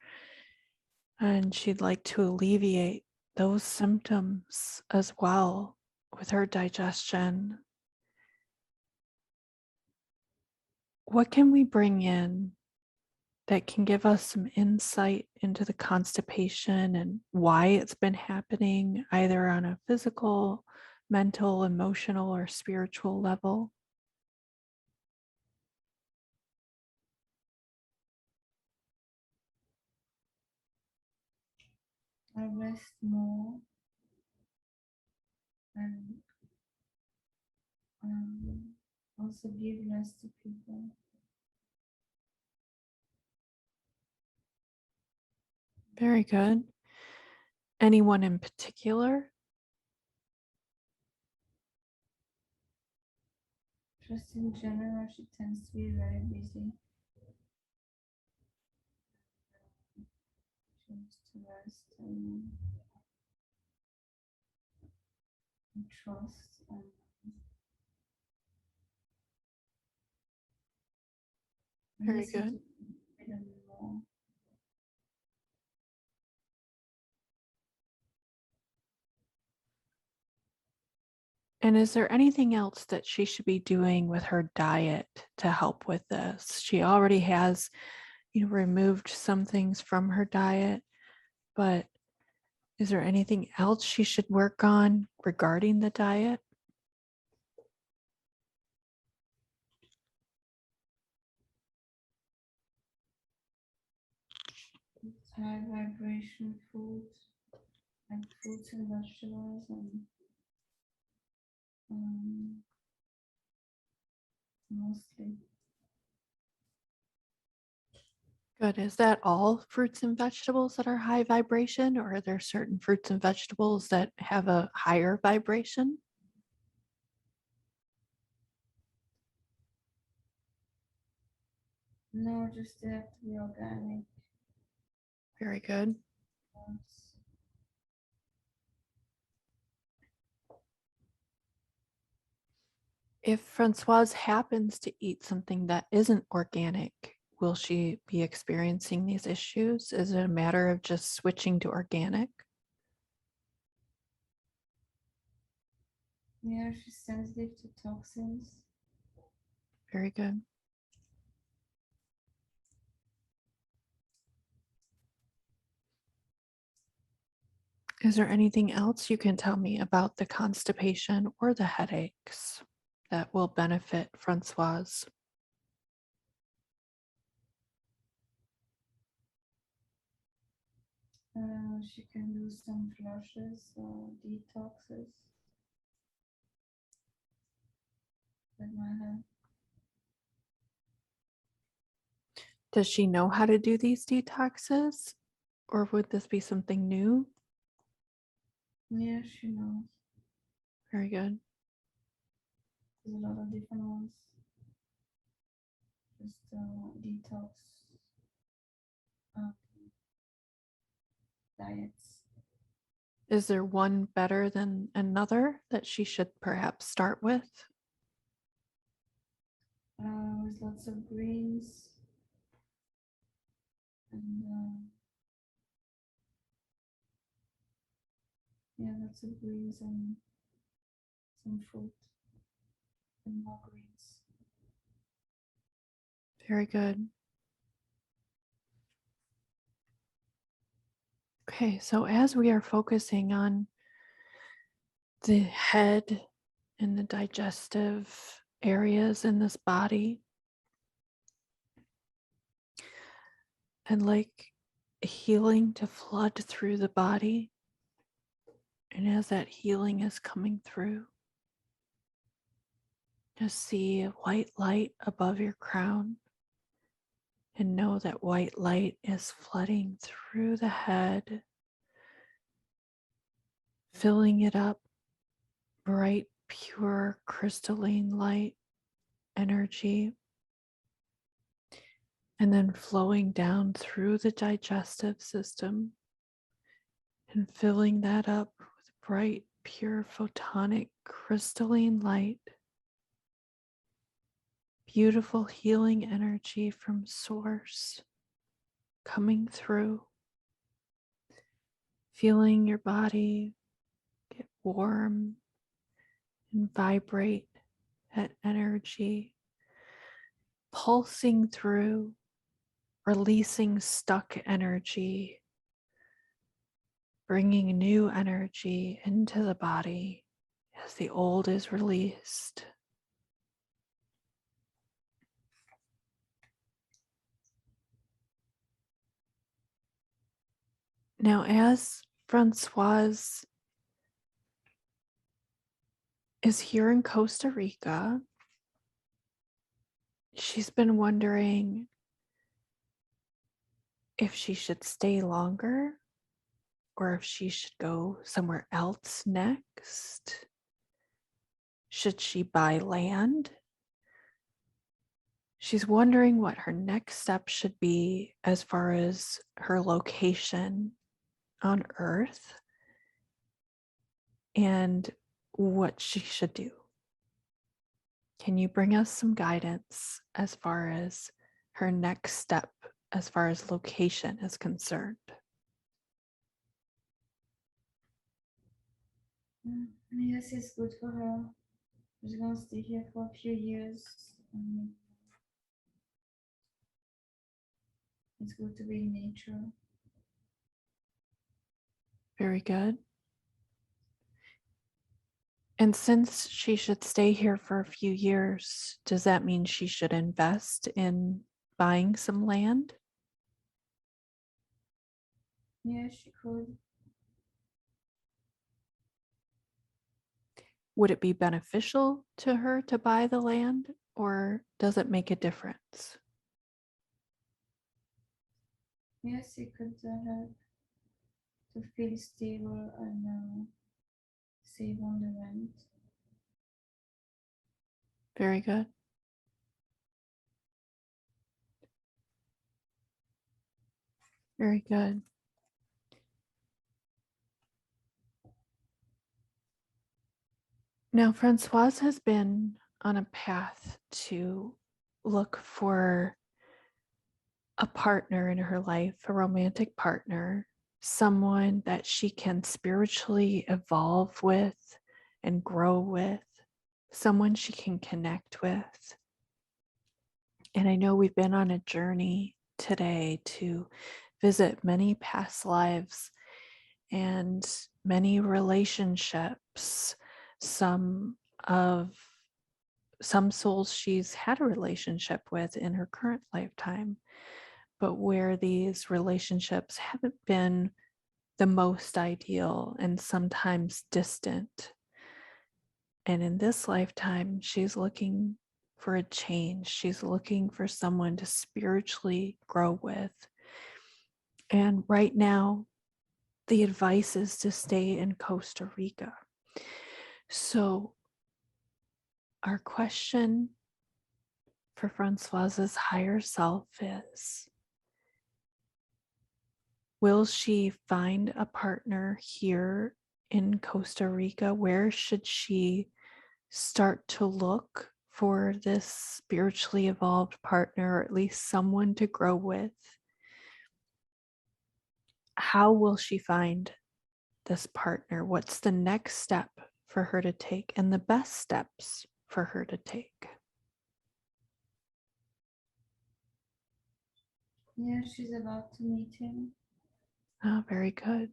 Speaker 2: And she'd like to alleviate those symptoms as well with her digestion. What can we bring in that can give us some insight into the constipation and why it's been happening, either on a physical, mental, emotional, or spiritual level?
Speaker 3: I rest more and also give less to people.
Speaker 2: Very good. Anyone in particular?
Speaker 3: Just in general, she tends to be very busy. She needs to rest and trust and
Speaker 2: Very
Speaker 3: listen
Speaker 2: good.
Speaker 3: to them more.
Speaker 2: And is there anything else that she should be doing with her diet to help with this? She already has, removed some things from her diet, but is there anything else she should work on regarding the diet?
Speaker 3: High vibration foods, like fruits and vegetables, and mostly.
Speaker 2: Good. Is that all fruits and vegetables that are high vibration, or are there certain fruits and vegetables that have a higher vibration?
Speaker 3: No, just they have to be organic.
Speaker 2: Very good.
Speaker 3: Ones.
Speaker 2: If Francoise happens to eat something that isn't organic, will she be experiencing these issues? Is it a matter of just switching to organic?
Speaker 3: Yeah, she's sensitive to toxins.
Speaker 2: Very good. Is there anything else you can tell me about the constipation or the headaches that will benefit Francoise?
Speaker 3: She can do some flushes or detoxes that might have.
Speaker 2: Does she know how to do these detoxes, or would this be something new?
Speaker 3: Yeah, she knows.
Speaker 2: Very good.
Speaker 3: There's a lot of different ones. Just detox um, diets.
Speaker 2: Is there one better than another that she should perhaps start with?
Speaker 3: With lots of greens and yeah, lots of greens and some fruit and more greens.
Speaker 2: Very good. Okay, so as we are focusing on the head and the digestive areas in this body, and like healing to flood through the body, and as that healing is coming through, just see a white light above your crown and know that white light is flooding through the head, filling it up, bright, pure, crystalline light, energy, and then flowing down through the digestive system and filling that up with bright, pure, photonic, crystalline light. Beautiful healing energy from source coming through, feeling your body get warm and vibrate, that energy pulsing through, releasing stuck energy, bringing new energy into the body as the old is released. Now, as Francoise is here in Costa Rica, she's been wondering if she should stay longer or if she should go somewhere else next. Should she buy land? She's wondering what her next step should be as far as her location on Earth and what she should do. Can you bring us some guidance as far as her next step, as far as location is concerned?
Speaker 3: Yes, it's good for her. She's gonna stay here for a few years. It's good to be in nature.
Speaker 2: Very good. And since she should stay here for a few years, does that mean she should invest in buying some land?
Speaker 3: Yeah, she could.
Speaker 2: Would it be beneficial to her to buy the land, or does it make a difference?
Speaker 3: Yes, it could help to feel stable and save on the rent.
Speaker 2: Very good. Very good. Now, Francoise has been on a path to look for a partner in her life, a romantic partner, someone that she can spiritually evolve with and grow with, someone she can connect with. And I know we've been on a journey today to visit many past lives and many relationships. Some souls she's had a relationship with in her current lifetime, but where these relationships haven't been the most ideal and sometimes distant. And in this lifetime, she's looking for a change. She's looking for someone to spiritually grow with. And right now, the advice is to stay in Costa Rica. So our question for Francoise's higher self is, will she find a partner here in Costa Rica? Where should she start to look for this spiritually evolved partner, or at least someone to grow with? How will she find this partner? What's the next step for her to take and the best steps for her to take?
Speaker 3: Yeah, she's about to meet him.
Speaker 2: Oh, very good.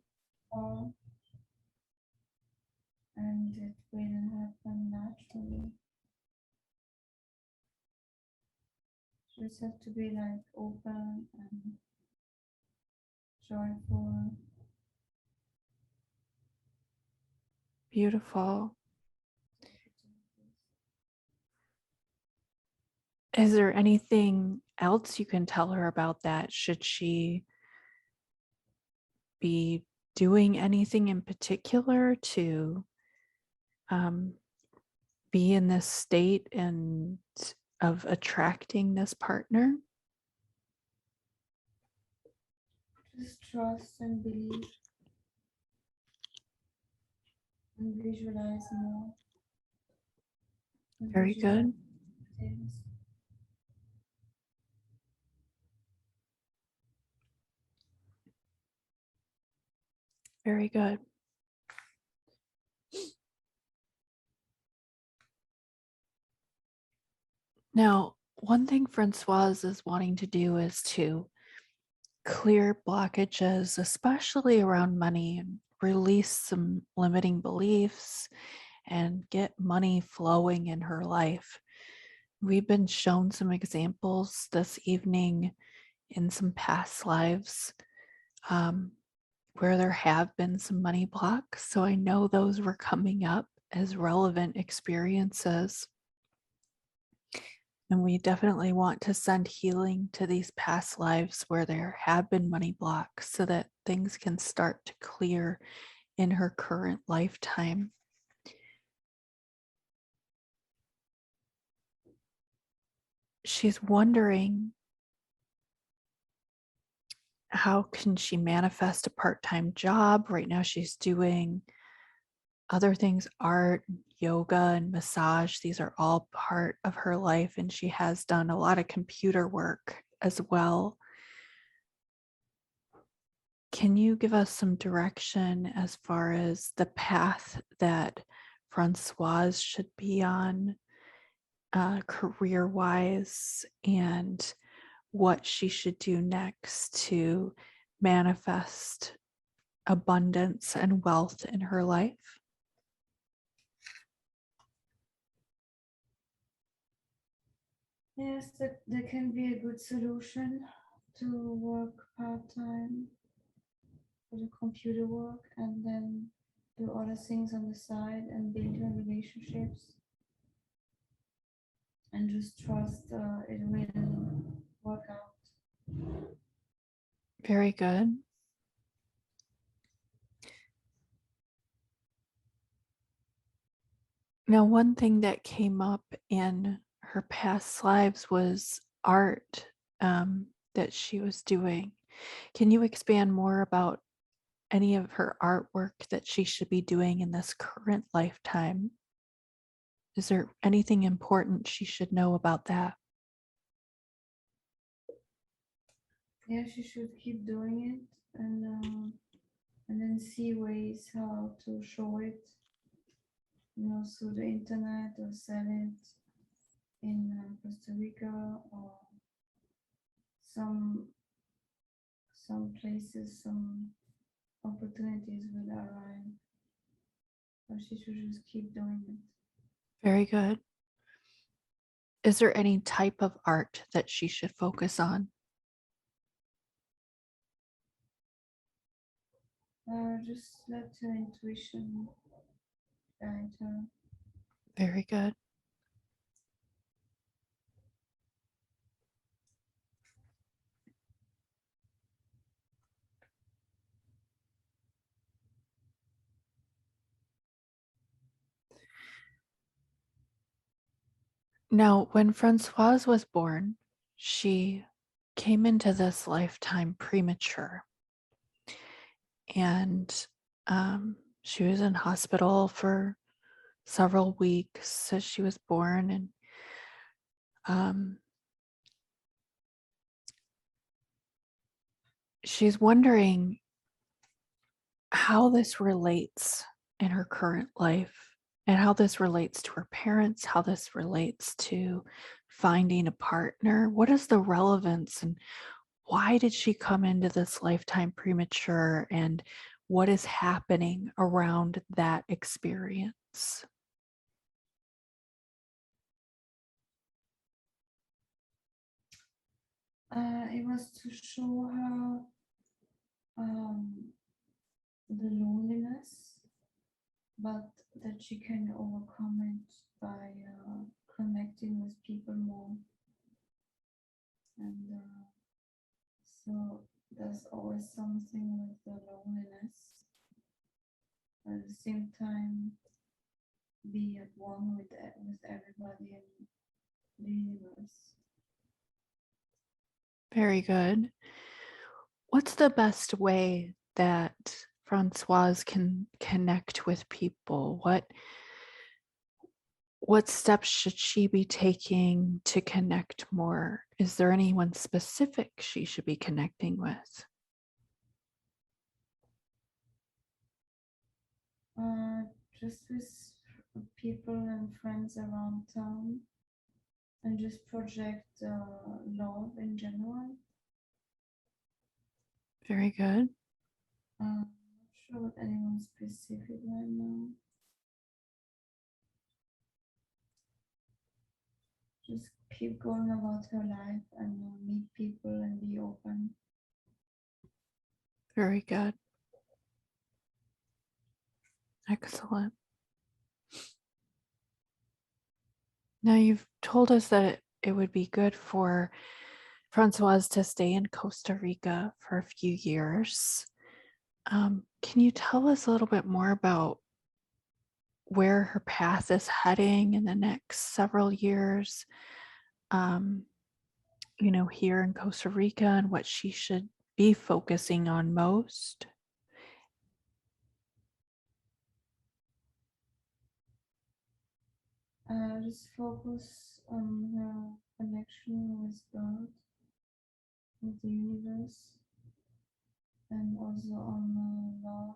Speaker 3: And it will happen naturally. She just have to be like open and joyful.
Speaker 2: Beautiful. Is there anything else you can tell her about that? Should she be doing anything in particular to be in this state and of attracting this partner?
Speaker 3: Just trust and believe and visualize more. And
Speaker 2: Very
Speaker 3: visualize
Speaker 2: good.
Speaker 3: things.
Speaker 2: Very good. Now, one thing Francoise is wanting to do is to clear blockages, especially around money, and release some limiting beliefs and get money flowing in her life. We've been shown some examples this evening in some past lives where there have been some money blocks. So I know those were coming up as relevant experiences. And we definitely want to send healing to these past lives where there have been money blocks so that things can start to clear in her current lifetime. She's wondering, how can she manifest a part-time job? Right now she's doing other things, art, yoga, and massage. These are all part of her life, and she has done a lot of computer work as well. Can you give us some direction as far as the path that Francoise should be on career-wise, and what she should do next to manifest abundance and wealth in her life?
Speaker 3: Yes, that can be a good solution to work part-time for the computer work and then do other things on the side and build her relationships and just trust it will work out.
Speaker 2: Very good. Now, one thing that came up in her past lives was art that she was doing. Can you expand more about any of her artwork that she should be doing in this current lifetime? Is there anything important she should know about that?
Speaker 3: Yeah, she should keep doing it and then see ways how to show it, through the internet or sell it in Costa Rica or some places, some opportunities will arrive. But she should just keep doing it.
Speaker 2: Very good. Is there any type of art that she should focus on?
Speaker 3: Just let her intuition guide her.
Speaker 2: Very good. Now, when Francoise was born, she came into this lifetime premature. And she was in hospital for several weeks as she was born. And she's wondering how this relates in her current life, and how this relates to her parents, how this relates to finding a partner. What is the relevance, and why did she come into this lifetime premature, and what is happening around that experience?
Speaker 3: It was to show her the loneliness, but that she can overcome it by connecting with people more. And so there's always something with the loneliness. At the same time, be at one with everybody and the universe.
Speaker 2: Very good. What's the best way that Francoise can connect with people? What steps should she be taking to connect more? Is there anyone specific she should be connecting with?
Speaker 3: Just with people and friends around town, and just project love in general.
Speaker 2: Very good.
Speaker 3: Not sure what anyone specific right now. Just keep going about her life and meet people and be open.
Speaker 2: Very good. Excellent. Now, you've told us that it would be good for Francoise to stay in Costa Rica for a few years. Can you tell us a little bit more about where her path is heading in the next several years? Here in Costa Rica, and what she should be focusing on most?
Speaker 3: Just focus on her connection with God, with the universe, and also on love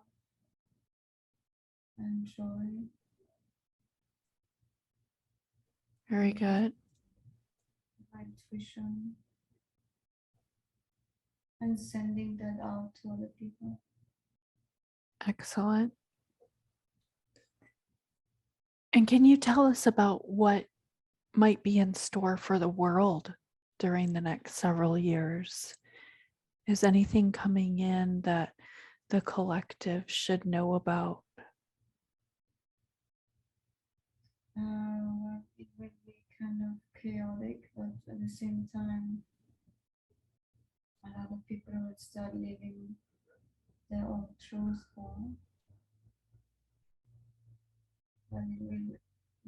Speaker 3: and joy.
Speaker 2: Very good.
Speaker 3: My intuition, and sending that out to other people.
Speaker 2: Excellent. And can you tell us about what might be in store for the world during the next several years? Is anything coming in that the collective should know about?
Speaker 3: Well, it will be kind of chaotic, but at the same time, a lot of people will start living their own truth more. But it will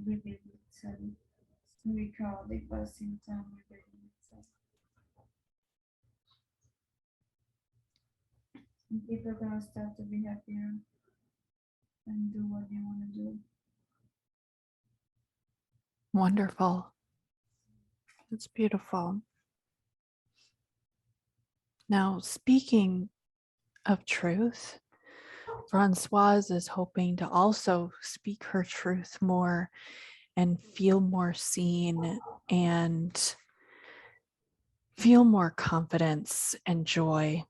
Speaker 3: reveal itself. It's going to be chaotic, but at the same time, revealing itself. And people are going to start to be happier and do what they want to do.
Speaker 2: Wonderful. It's beautiful. Now, speaking of truth, Francoise is hoping to also speak her truth more and feel more seen and feel more confidence and joy.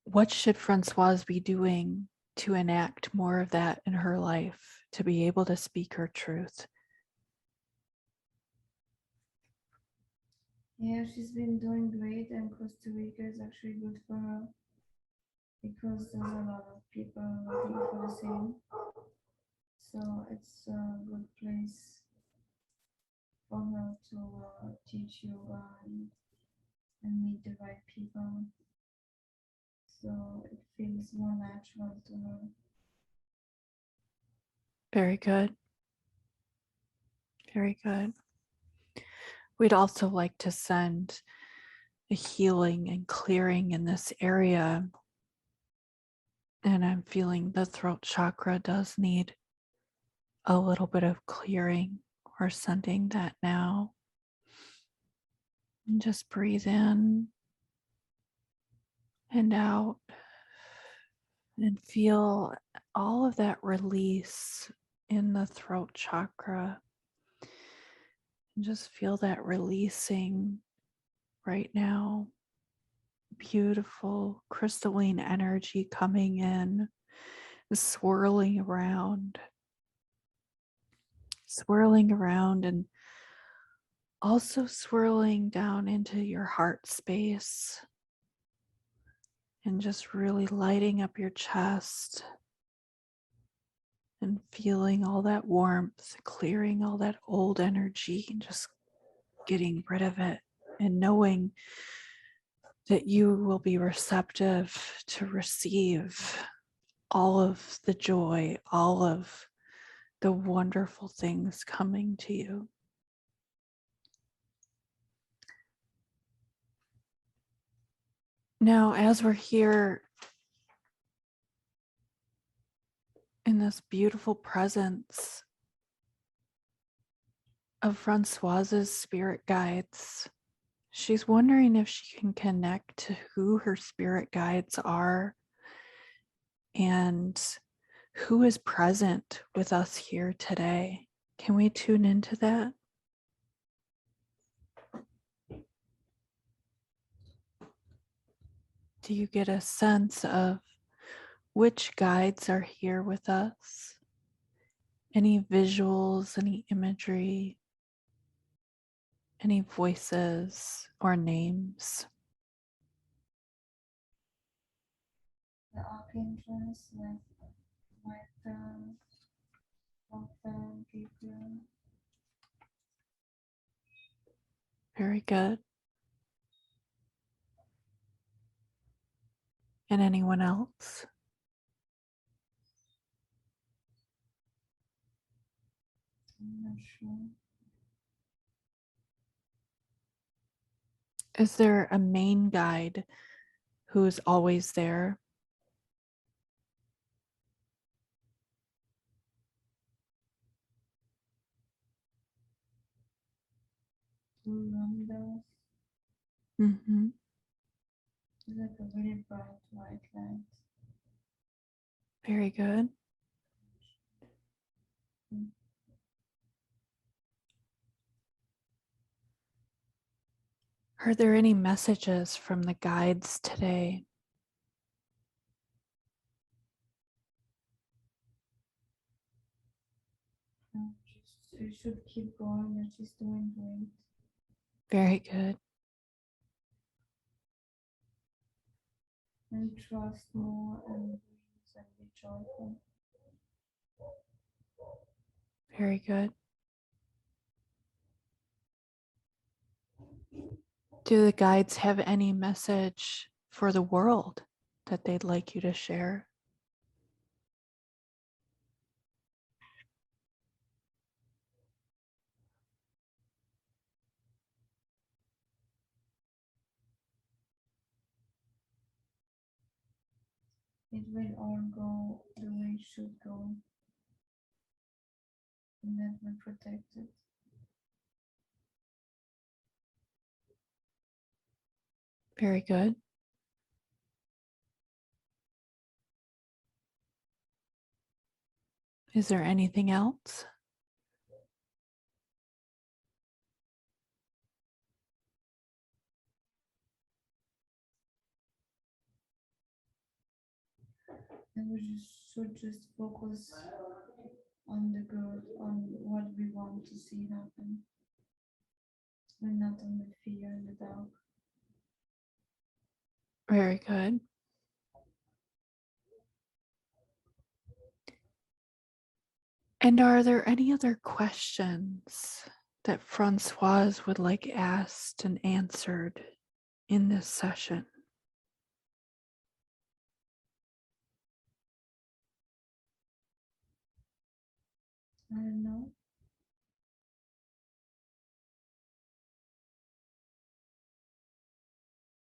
Speaker 2: What should Francoise be doing to enact more of that in her life, to be able to speak her truth?
Speaker 3: Yeah, she's been doing great, and Costa Rica is actually good for her because there's a lot of people looking for the same. So it's a good place for her to teach yoga and meet the right people. So it feels more natural to her.
Speaker 2: Very good. Very good. We'd also like to send a healing and clearing in this area. And I'm feeling the throat chakra does need a little bit of clearing. We're sending that now. And just breathe in and out and feel all of that release in the throat chakra. And just feel that releasing right now. Beautiful crystalline energy coming in, swirling around, and also swirling down into your heart space, and just really lighting up your chest and feeling all that warmth, clearing all that old energy and just getting rid of it, and knowing that you will be receptive to receive all of the joy, all of the wonderful things coming to you. Now, as we're here in this beautiful presence of Francoise's spirit guides, she's wondering if she can connect to who her spirit guides are and who is present with us here today. Can we tune into that? Do you get a sense of which guides are here with us? Any visuals, any imagery, any voices or names?
Speaker 3: The archangels like Michael, Fenton, Gabriel.
Speaker 2: Very good. And anyone else?
Speaker 3: I'm not sure.
Speaker 2: Is there a main guide who's always there?
Speaker 3: Blue windows.
Speaker 2: Mm-hmm.
Speaker 3: It's like a really bright white light.
Speaker 2: Very good. Are there any messages from the guides today?
Speaker 3: You should keep going, that she's doing great.
Speaker 2: Very good.
Speaker 3: And trust more and breathe and be joyful.
Speaker 2: Very good. Do the guides have any message for the world that they'd like you to share?
Speaker 3: It will all go the way it should go. And that will protect it.
Speaker 2: Very good. Is there anything else?
Speaker 3: And we should just focus on the good, on what we want to see happen. And not on the fear and the doubt.
Speaker 2: Very good. And are there any other questions that Francoise would like asked and answered in this session?
Speaker 3: I don't know.